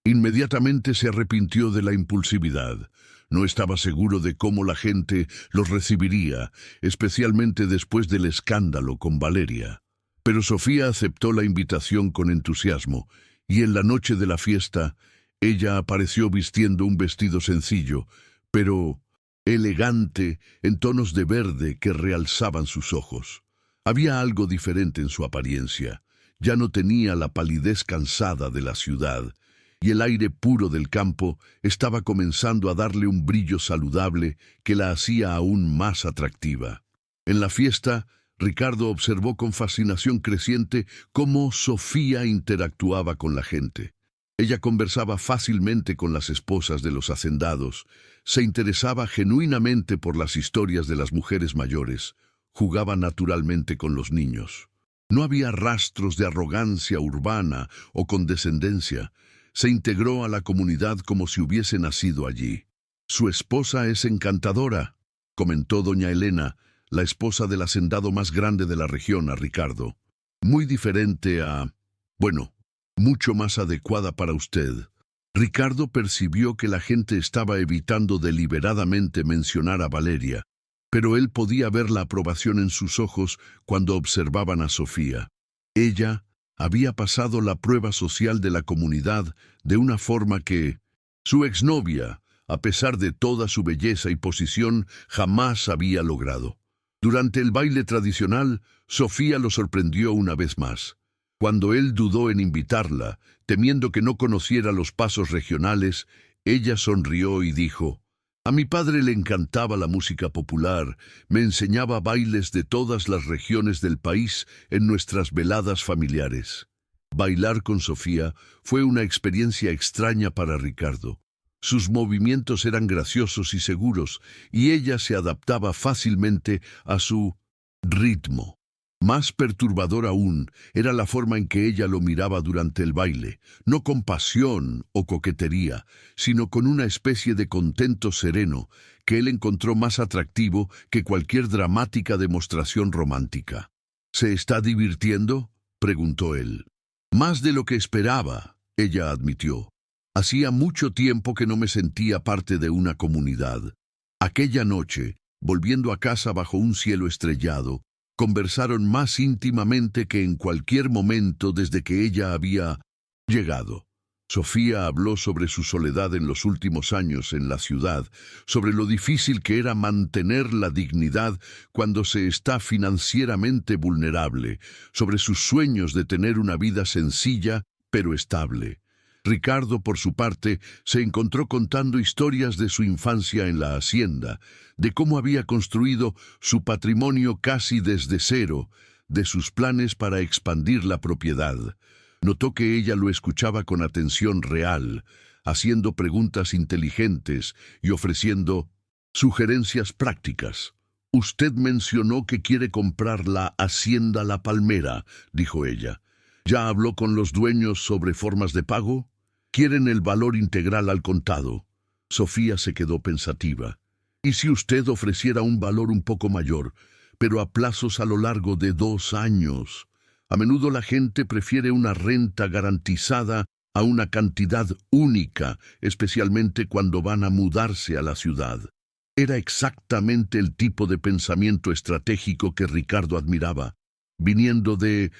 Inmediatamente se arrepintió de la impulsividad. No estaba seguro de cómo la gente los recibiría, especialmente después del escándalo con Valeria. Pero Sofía aceptó la invitación con entusiasmo, y en la noche de la fiesta, ella apareció vistiendo un vestido sencillo, pero elegante, en tonos de verde que realzaban sus ojos. Había algo diferente en su apariencia. Ya no tenía la palidez cansada de la ciudad, y el aire puro del campo estaba comenzando a darle un brillo saludable que la hacía aún más atractiva. En la fiesta, Ricardo observó con fascinación creciente cómo Sofía interactuaba con la gente. Ella conversaba fácilmente con las esposas de los hacendados, se interesaba genuinamente por las historias de las mujeres mayores, jugaba naturalmente con los niños. No había rastros de arrogancia urbana o condescendencia. Se integró a la comunidad como si hubiese nacido allí. Su esposa es encantadora, comentó doña Elena, la esposa del hacendado más grande de la región, a Ricardo. Muy diferente a... bueno, mucho más adecuada para usted. Ricardo percibió que la gente estaba evitando deliberadamente mencionar a Valeria, pero él podía ver la aprobación en sus ojos cuando observaban a Sofía. Ella había pasado la prueba social de la comunidad de una forma que su exnovia, a pesar de toda su belleza y posición, jamás había logrado. Durante el baile tradicional, Sofía lo sorprendió una vez más. Cuando él dudó en invitarla, temiendo que no conociera los pasos regionales, ella sonrió y dijo: «A mi padre le encantaba la música popular, me enseñaba bailes de todas las regiones del país en nuestras veladas familiares». Bailar con Sofía fue una experiencia extraña para Ricardo. Sus movimientos eran graciosos y seguros, y ella se adaptaba fácilmente a su ritmo. Más perturbador aún era la forma en que ella lo miraba durante el baile, no con pasión o coquetería, sino con una especie de contento sereno que él encontró más atractivo que cualquier dramática demostración romántica. «¿Se está divirtiendo?», preguntó él. «Más de lo que esperaba», ella admitió. «Hacía mucho tiempo que no me sentía parte de una comunidad». Aquella noche, volviendo a casa bajo un cielo estrellado, conversaron más íntimamente que en cualquier momento desde que ella había llegado. Sofía habló sobre su soledad en los últimos años en la ciudad, sobre lo difícil que era mantener la dignidad cuando se está financieramente vulnerable, sobre sus sueños de tener una vida sencilla pero estable. Ricardo, por su parte, se encontró contando historias de su infancia en la hacienda, de cómo había construido su patrimonio casi desde cero, de sus planes para expandir la propiedad. Notó que ella lo escuchaba con atención real, haciendo preguntas inteligentes y ofreciendo sugerencias prácticas. «Usted mencionó que quiere comprar la hacienda La Palmera», dijo ella. «¿Ya habló con los dueños sobre formas de pago? Quieren el valor integral al contado». Sofía se quedó pensativa. «¿Y si usted ofreciera un valor un poco mayor, pero a plazos a lo largo de 2 años? A menudo la gente prefiere una renta garantizada a una cantidad única, especialmente cuando van a mudarse a la ciudad». Era exactamente el tipo de pensamiento estratégico que Ricardo admiraba, viniendo de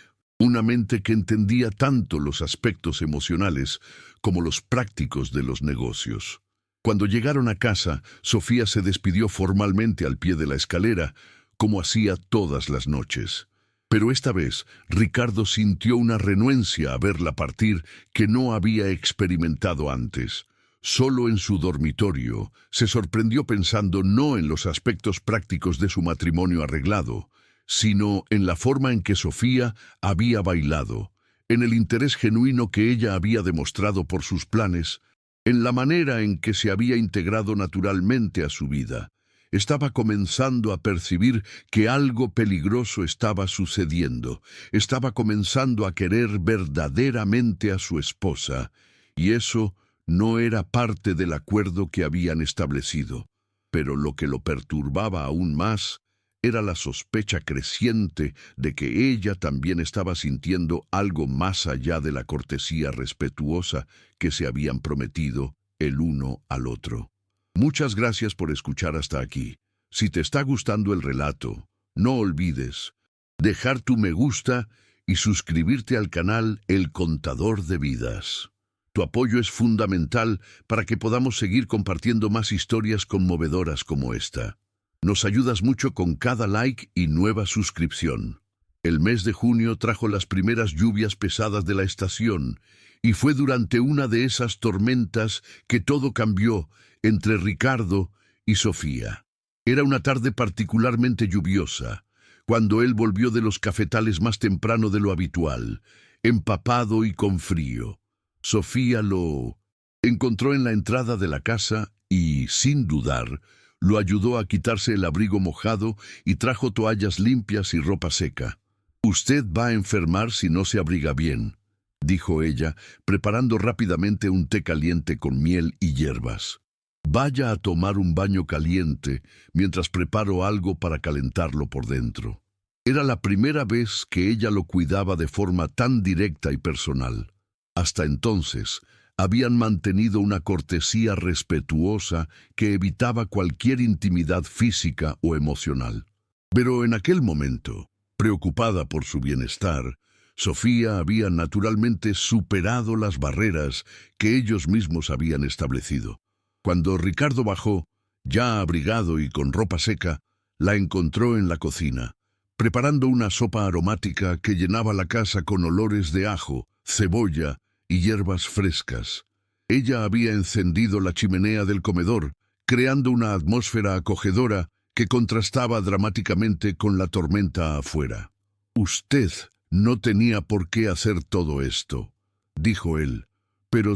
una mente que entendía tanto los aspectos emocionales como los prácticos de los negocios. Cuando llegaron a casa, Sofía se despidió formalmente al pie de la escalera, como hacía todas las noches. Pero esta vez, Ricardo sintió una renuencia a verla partir que no había experimentado antes. Solo en su dormitorio, se sorprendió pensando no en los aspectos prácticos de su matrimonio arreglado, sino en la forma en que Sofía había bailado, en el interés genuino que ella había demostrado por sus planes, en la manera en que se había integrado naturalmente a su vida. Estaba comenzando a percibir que algo peligroso estaba sucediendo. Estaba comenzando a querer verdaderamente a su esposa, y eso no era parte del acuerdo que habían establecido. Pero lo que lo perturbaba aún más era la sospecha creciente de que ella también estaba sintiendo algo más allá de la cortesía respetuosa que se habían prometido el uno al otro. Muchas gracias por escuchar hasta aquí. Si te está gustando el relato, no olvides dejar tu me gusta y suscribirte al canal El Contador de Vidas. Tu apoyo es fundamental para que podamos seguir compartiendo más historias conmovedoras como esta. Nos ayudas mucho con cada like y nueva suscripción. El mes de junio trajo las primeras lluvias pesadas de la estación, y fue durante una de esas tormentas que todo cambió entre Ricardo y Sofía. Era una tarde particularmente lluviosa, cuando él volvió de los cafetales más temprano de lo habitual, empapado y con frío. Sofía lo encontró en la entrada de la casa y, sin dudar, lo ayudó a quitarse el abrigo mojado y trajo toallas limpias y ropa seca. «Usted va a enfermar si no se abriga bien», dijo ella, preparando rápidamente un té caliente con miel y hierbas. Vaya a tomar un baño caliente mientras preparo algo para calentarlo por dentro. Era la primera vez que ella lo cuidaba de forma tan directa y personal. Hasta entonces, habían mantenido una cortesía respetuosa que evitaba cualquier intimidad física o emocional. Pero en aquel momento, preocupada por su bienestar, Sofía había naturalmente superado las barreras que ellos mismos habían establecido. Cuando Ricardo bajó, ya abrigado y con ropa seca, la encontró en la cocina, preparando una sopa aromática que llenaba la casa con olores de ajo, cebolla y hierbas frescas. Ella había encendido la chimenea del comedor, creando una atmósfera acogedora que contrastaba dramáticamente con la tormenta afuera. «Usted no tenía por qué hacer todo esto», dijo él, pero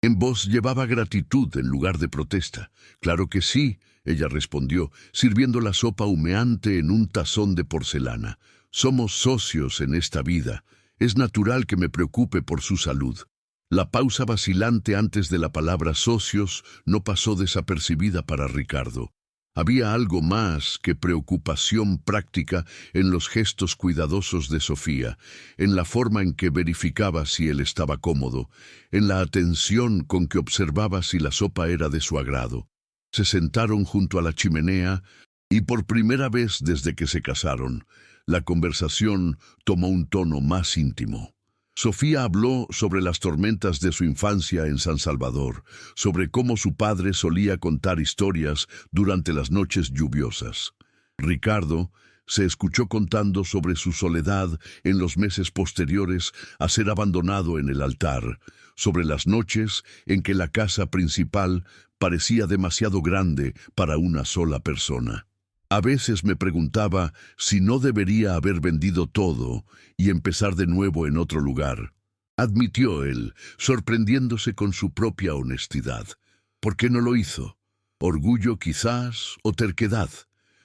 en voz llevaba gratitud en lugar de protesta. «Claro que sí», ella respondió, sirviendo la sopa humeante en un tazón de porcelana. «Somos socios en esta vida. Es natural que me preocupe por su salud». La pausa vacilante antes de la palabra socios no pasó desapercibida para Ricardo. Había algo más que preocupación práctica en los gestos cuidadosos de Sofía, en la forma en que verificaba si él estaba cómodo, en la atención con que observaba si la sopa era de su agrado. Se sentaron junto a la chimenea y por primera vez desde que se casaron, la conversación tomó un tono más íntimo. Sofía habló sobre las tormentas de su infancia en San Salvador, sobre cómo su padre solía contar historias durante las noches lluviosas. Ricardo se escuchó contando sobre su soledad en los meses posteriores a ser abandonado en el altar, sobre las noches en que la casa principal parecía demasiado grande para una sola persona. A veces me preguntaba si no debería haber vendido todo y empezar de nuevo en otro lugar. Admitió él, sorprendiéndose con su propia honestidad. ¿Por qué no lo hizo? ¿Orgullo quizás o terquedad?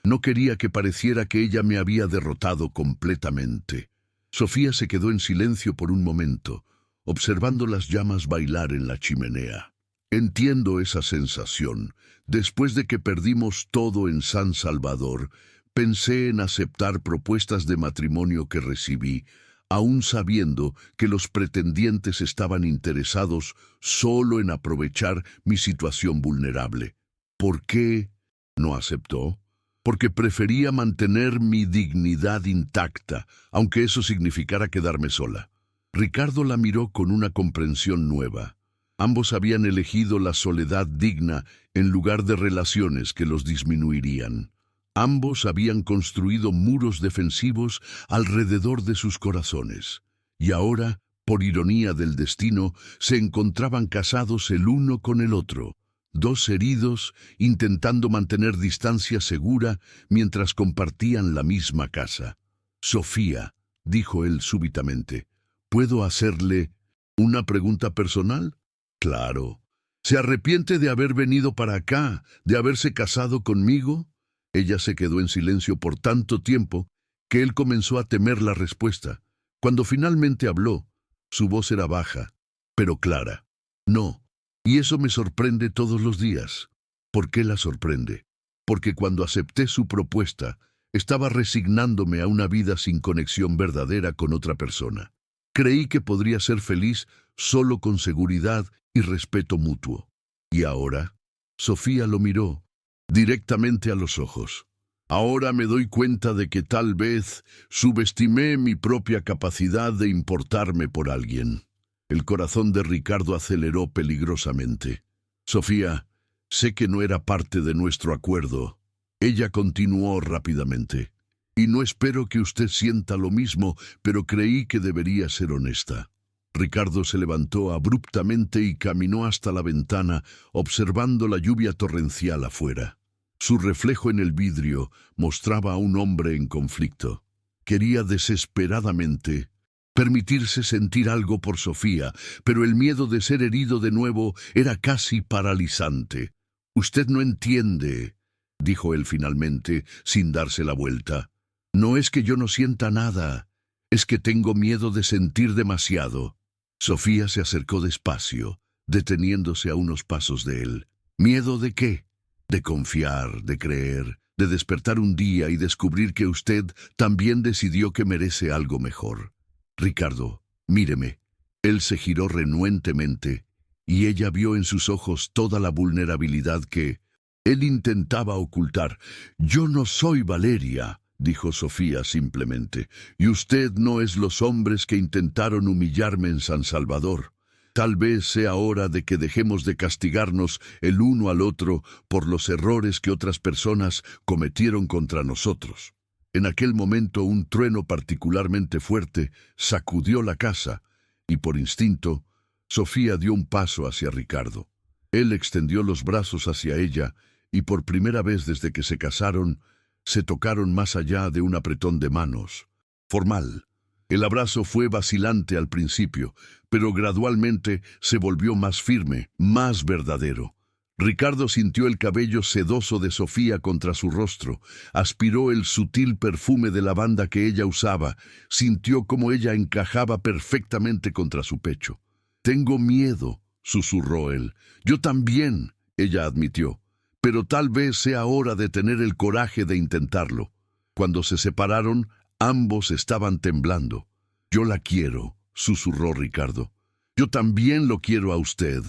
No quería que pareciera que ella me había derrotado completamente. Sofía se quedó en silencio por un momento, observando las llamas bailar en la chimenea. Entiendo esa sensación. Después de que perdimos todo en San Salvador, pensé en aceptar propuestas de matrimonio que recibí, aún sabiendo que los pretendientes estaban interesados solo en aprovechar mi situación vulnerable. ¿Por qué no aceptó? Porque prefería mantener mi dignidad intacta, aunque eso significara quedarme sola. Ricardo la miró con una comprensión nueva. Ambos habían elegido la soledad digna en lugar de relaciones que los disminuirían. Ambos habían construido muros defensivos alrededor de sus corazones. Y ahora, por ironía del destino, se encontraban casados el uno con el otro, dos heridos intentando mantener distancia segura mientras compartían la misma casa. «Sofía», dijo él súbitamente, «¿puedo hacerle una pregunta personal?» «Claro. ¿Se arrepiente de haber venido para acá, de haberse casado conmigo?» Ella se quedó en silencio por tanto tiempo que él comenzó a temer la respuesta. Cuando finalmente habló, su voz era baja, pero clara. «No. Y eso me sorprende todos los días». ¿Por qué la sorprende? Porque cuando acepté su propuesta, estaba resignándome a una vida sin conexión verdadera con otra persona. Creí que podría ser feliz solo con seguridad y respeto mutuo. ¿Y ahora?» Sofía lo miró directamente a los ojos. «Ahora me doy cuenta de que tal vez subestimé mi propia capacidad de importarme por alguien». El corazón de Ricardo aceleró peligrosamente. «Sofía, sé que no era parte de nuestro acuerdo». Ella continuó rápidamente. «Y no espero que usted sienta lo mismo, pero creí que debería ser honesta». Ricardo se levantó abruptamente y caminó hasta la ventana, observando la lluvia torrencial afuera. Su reflejo en el vidrio mostraba a un hombre en conflicto. Quería desesperadamente permitirse sentir algo por Sofía, pero el miedo de ser herido de nuevo era casi paralizante. «Usted no entiende», dijo él finalmente, sin darse la vuelta. «No es que yo no sienta nada, es que tengo miedo de sentir demasiado». Sofía se acercó despacio, deteniéndose a unos pasos de él. ¿Miedo de qué? De confiar, de creer, de despertar un día y descubrir que usted también decidió que merece algo mejor. Ricardo, míreme. Él se giró renuentemente y ella vio en sus ojos toda la vulnerabilidad que él intentaba ocultar. «Yo no soy Valeria», dijo Sofía simplemente, «y usted no es los hombres que intentaron humillarme en San Salvador. Tal vez sea hora de que dejemos de castigarnos el uno al otro por los errores que otras personas cometieron contra nosotros». En aquel momento un trueno particularmente fuerte sacudió la casa y por instinto Sofía dio un paso hacia Ricardo. Él extendió los brazos hacia ella y por primera vez desde que se casaron, se tocaron más allá de un apretón de manos. Formal. El abrazo fue vacilante al principio, pero gradualmente se volvió más firme, más verdadero. Ricardo sintió el cabello sedoso de Sofía contra su rostro, aspiró el sutil perfume de lavanda que ella usaba, sintió cómo ella encajaba perfectamente contra su pecho. «Tengo miedo», susurró él. «Yo también», ella admitió. «Pero tal vez sea hora de tener el coraje de intentarlo». Cuando se separaron, ambos estaban temblando. «Yo la quiero», susurró Ricardo. «Yo también lo quiero a usted».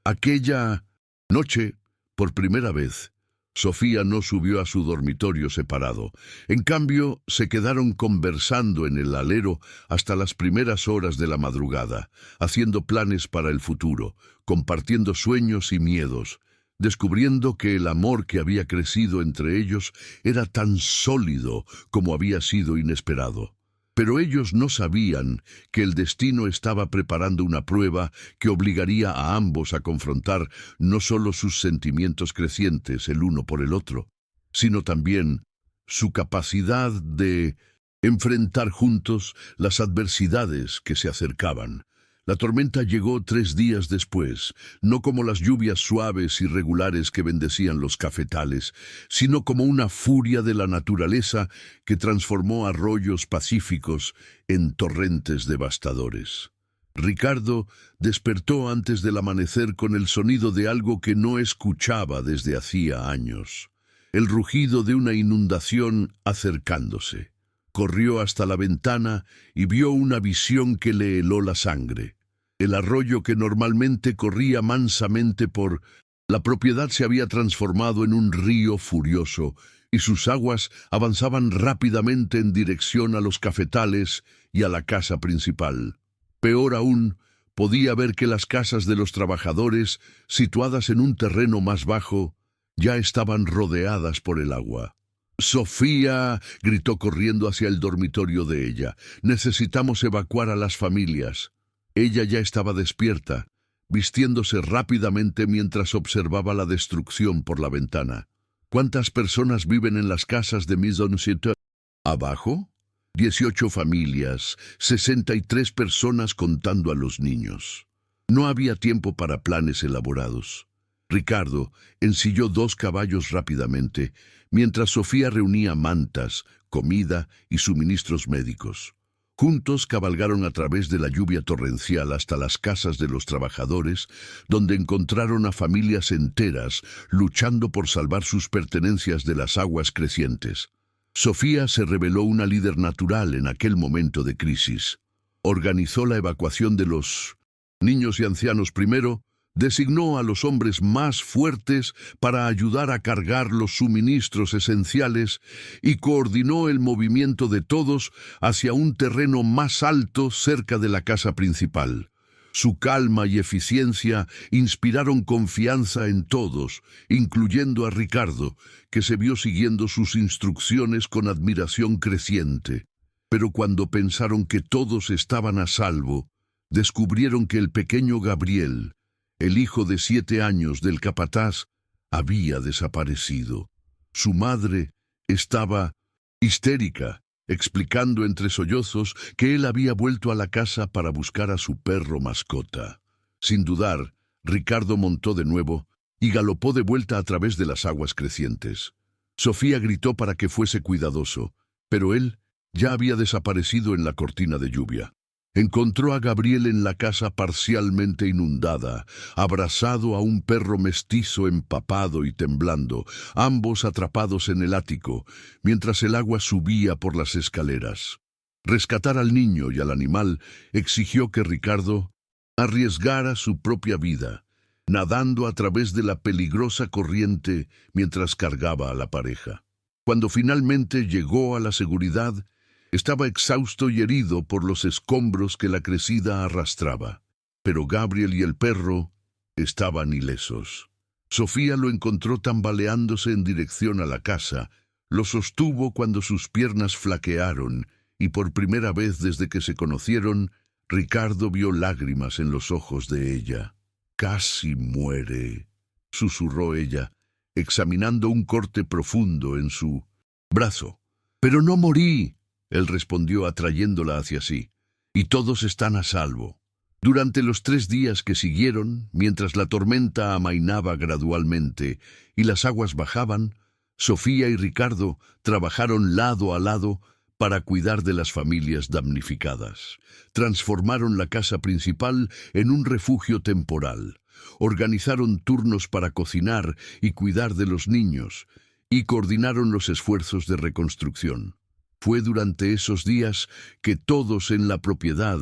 Aquella noche, por primera vez, Sofía no subió a su dormitorio separado. En cambio, se quedaron conversando en el alero hasta las primeras horas de la madrugada, haciendo planes para el futuro, compartiendo sueños y miedos, descubriendo que el amor que había crecido entre ellos era tan sólido como había sido inesperado. Pero ellos no sabían que el destino estaba preparando una prueba que obligaría a ambos a confrontar no solo sus sentimientos crecientes el uno por el otro, sino también su capacidad de enfrentar juntos las adversidades que se acercaban. La tormenta llegó 3 días después, no como las lluvias suaves y regulares que bendecían los cafetales, sino como una furia de la naturaleza que transformó arroyos pacíficos en torrentes devastadores. Ricardo despertó antes del amanecer con el sonido de algo que no escuchaba desde hacía años, el rugido de una inundación acercándose. Corrió hasta la ventana y vio una visión que le heló la sangre. El arroyo que normalmente corría mansamente por la propiedad se había transformado en un río furioso y sus aguas avanzaban rápidamente en dirección a los cafetales y a la casa principal. Peor aún, podía ver que las casas de los trabajadores, situadas en un terreno más bajo, ya estaban rodeadas por el agua. «Sofía», gritó corriendo hacia el dormitorio de ella, «necesitamos evacuar a las familias». Ella ya estaba despierta, vistiéndose rápidamente mientras observaba la destrucción por la ventana. «¿Cuántas personas viven en las casas de Maison Cité?» «¿Abajo?» 18 familias, 63 personas contando a los niños. No había tiempo para planes elaborados. Ricardo ensilló 2 caballos rápidamente, mientras Sofía reunía mantas, comida y suministros médicos. Juntos cabalgaron a través de la lluvia torrencial hasta las casas de los trabajadores, donde encontraron a familias enteras luchando por salvar sus pertenencias de las aguas crecientes. Sofía se reveló una líder natural en aquel momento de crisis. Organizó la evacuación de los niños y ancianos primero, designó a los hombres más fuertes para ayudar a cargar los suministros esenciales y coordinó el movimiento de todos hacia un terreno más alto cerca de la casa principal. Su calma y eficiencia inspiraron confianza en todos, incluyendo a Ricardo, que se vio siguiendo sus instrucciones con admiración creciente. Pero cuando pensaron que todos estaban a salvo, descubrieron que el pequeño Gabriel, el hijo de 7 años del capataz, había desaparecido. Su madre estaba histérica, explicando entre sollozos que él había vuelto a la casa para buscar a su perro mascota. Sin dudar, Ricardo montó de nuevo y galopó de vuelta a través de las aguas crecientes. Sofía gritó para que fuese cuidadoso, pero él ya había desaparecido en la cortina de lluvia. Encontró a Gabriel en la casa parcialmente inundada, abrazado a un perro mestizo empapado y temblando, ambos atrapados en el ático, mientras el agua subía por las escaleras. Rescatar al niño y al animal exigió que Ricardo arriesgara su propia vida, nadando a través de la peligrosa corriente mientras cargaba a la pareja. Cuando finalmente llegó a la seguridad, estaba exhausto y herido por los escombros que la crecida arrastraba, pero Gabriel y el perro estaban ilesos. Sofía lo encontró tambaleándose en dirección a la casa, lo sostuvo cuando sus piernas flaquearon y por primera vez desde que se conocieron, Ricardo vio lágrimas en los ojos de ella. «Casi muere», susurró ella, examinando un corte profundo en su brazo. «Pero no morí», él respondió atrayéndola hacia sí, «y todos están a salvo». Durante los 3 días que siguieron, mientras la tormenta amainaba gradualmente y las aguas bajaban, Sofía y Ricardo trabajaron lado a lado para cuidar de las familias damnificadas. Transformaron la casa principal en un refugio temporal, organizaron turnos para cocinar y cuidar de los niños, y coordinaron los esfuerzos de reconstrucción. Fue durante esos días que todos en la propiedad,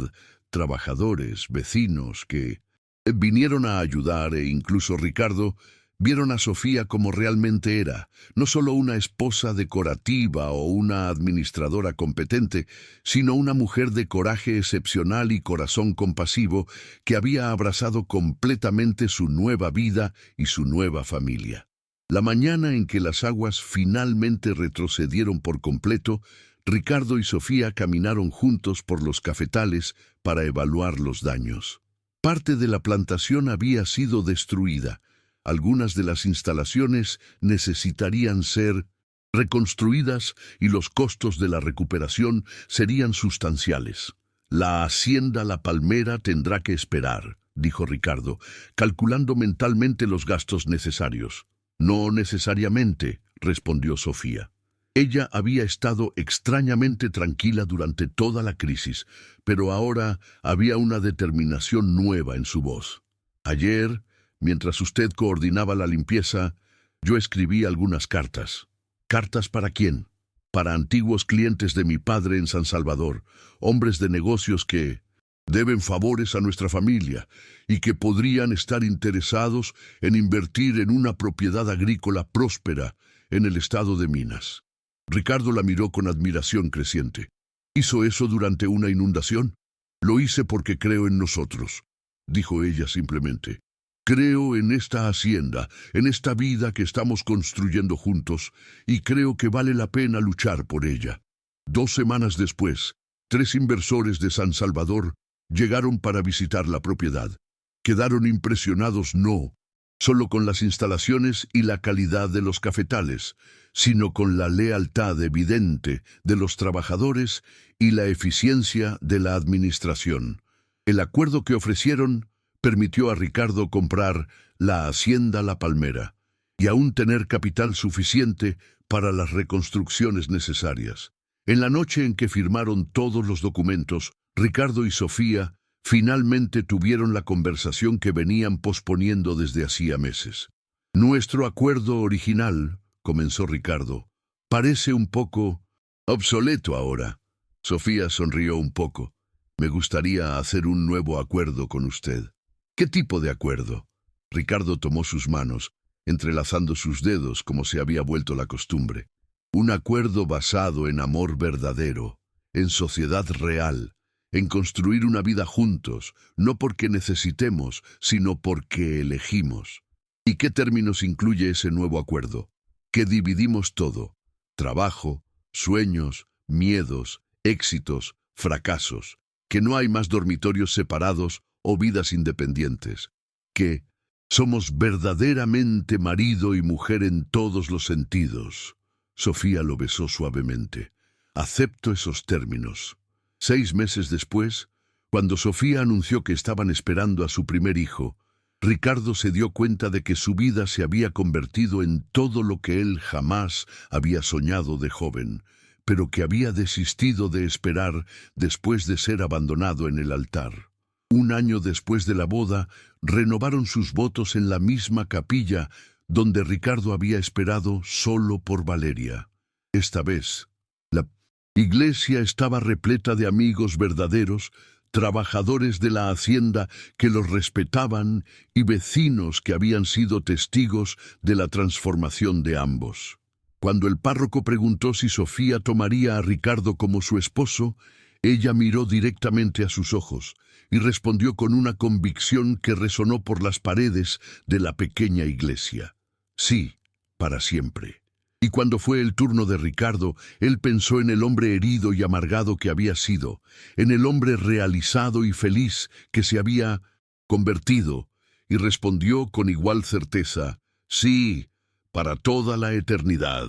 trabajadores, vecinos, que vinieron a ayudar e incluso Ricardo, vieron a Sofía como realmente era, no solo una esposa decorativa o una administradora competente, sino una mujer de coraje excepcional y corazón compasivo que había abrazado completamente su nueva vida y su nueva familia. La mañana en que las aguas finalmente retrocedieron por completo, Ricardo y Sofía caminaron juntos por los cafetales para evaluar los daños. Parte de la plantación había sido destruida. Algunas de las instalaciones necesitarían ser reconstruidas y los costos de la recuperación serían sustanciales. «La hacienda La Palmera tendrá que esperar», dijo Ricardo, calculando mentalmente los gastos necesarios. «No necesariamente», respondió Sofía. Ella había estado extrañamente tranquila durante toda la crisis, pero ahora había una determinación nueva en su voz. «Ayer, mientras usted coordinaba la limpieza, yo escribí algunas cartas». «¿Cartas para quién?» «Para antiguos clientes de mi padre en San Salvador, hombres de negocios que deben favores a nuestra familia y que podrían estar interesados en invertir en una propiedad agrícola próspera en el estado de Minas». Ricardo la miró con admiración creciente. «¿Hizo eso durante una inundación?» «Lo hice porque creo en nosotros», dijo ella simplemente. «Creo en esta hacienda, en esta vida que estamos construyendo juntos, y creo que vale la pena luchar por ella». 2 semanas después, 3 inversores de San Salvador llegaron para visitar la propiedad. Quedaron impresionados no solo con las instalaciones y la calidad de los cafetales, sino con la lealtad evidente de los trabajadores y la eficiencia de la administración. El acuerdo que ofrecieron permitió a Ricardo comprar la hacienda La Palmera y aún tener capital suficiente para las reconstrucciones necesarias. En la noche en que firmaron todos los documentos, Ricardo y Sofía finalmente tuvieron la conversación que venían posponiendo desde hacía meses. «Nuestro acuerdo original», comenzó Ricardo, «parece un poco obsoleto ahora». Sofía sonrió un poco. «Me gustaría hacer un nuevo acuerdo con usted». «¿Qué tipo de acuerdo?» Ricardo tomó sus manos, entrelazando sus dedos como se había vuelto la costumbre. «Un acuerdo basado en amor verdadero, en sociedad real, en construir una vida juntos, no porque necesitemos, sino porque elegimos». ¿Y qué términos incluye ese nuevo acuerdo? Que dividimos todo: trabajo, sueños, miedos, éxitos, fracasos, que no hay más dormitorios separados o vidas independientes, que somos verdaderamente marido y mujer en todos los sentidos. Sofía lo besó suavemente. «Acepto esos términos». 6 meses después, cuando Sofía anunció que estaban esperando a su primer hijo, Ricardo se dio cuenta de que su vida se había convertido en todo lo que él jamás había soñado de joven: pero que había desistido de esperar después de ser abandonado en el altar. Un año después de la boda, renovaron sus votos en la misma capilla donde Ricardo había esperado solo por Valeria. Esta vez, la iglesia estaba repleta de amigos verdaderos, trabajadores de la hacienda que los respetaban y vecinos que habían sido testigos de la transformación de ambos. Cuando el párroco preguntó si Sofía tomaría a Ricardo como su esposo, ella miró directamente a sus ojos y respondió con una convicción que resonó por las paredes de la pequeña iglesia. Sí, para siempre. Y cuando fue el turno de Ricardo, él pensó en el hombre herido y amargado que había sido, en el hombre realizado y feliz que se había convertido, y respondió con igual certeza, sí, para toda la eternidad.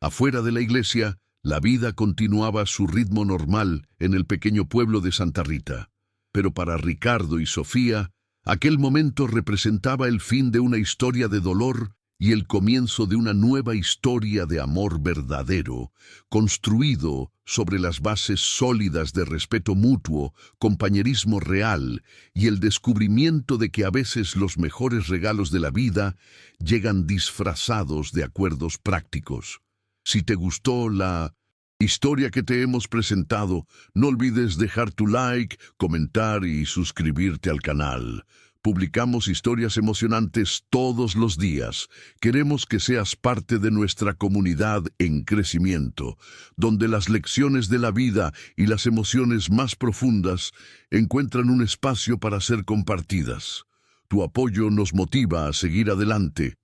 Afuera de la iglesia, la vida continuaba a su ritmo normal en el pequeño pueblo de Santa Rita. Pero para Ricardo y Sofía, aquel momento representaba el fin de una historia de dolor y el comienzo de una nueva historia de amor verdadero, construido sobre las bases sólidas de respeto mutuo, compañerismo real y el descubrimiento de que a veces los mejores regalos de la vida llegan disfrazados de acuerdos prácticos. Si te gustó la historia que te hemos presentado, no olvides dejar tu like, comentar y suscribirte al canal. Publicamos historias emocionantes todos los días. Queremos que seas parte de nuestra comunidad en crecimiento, donde las lecciones de la vida y las emociones más profundas encuentran un espacio para ser compartidas. Tu apoyo nos motiva a seguir adelante.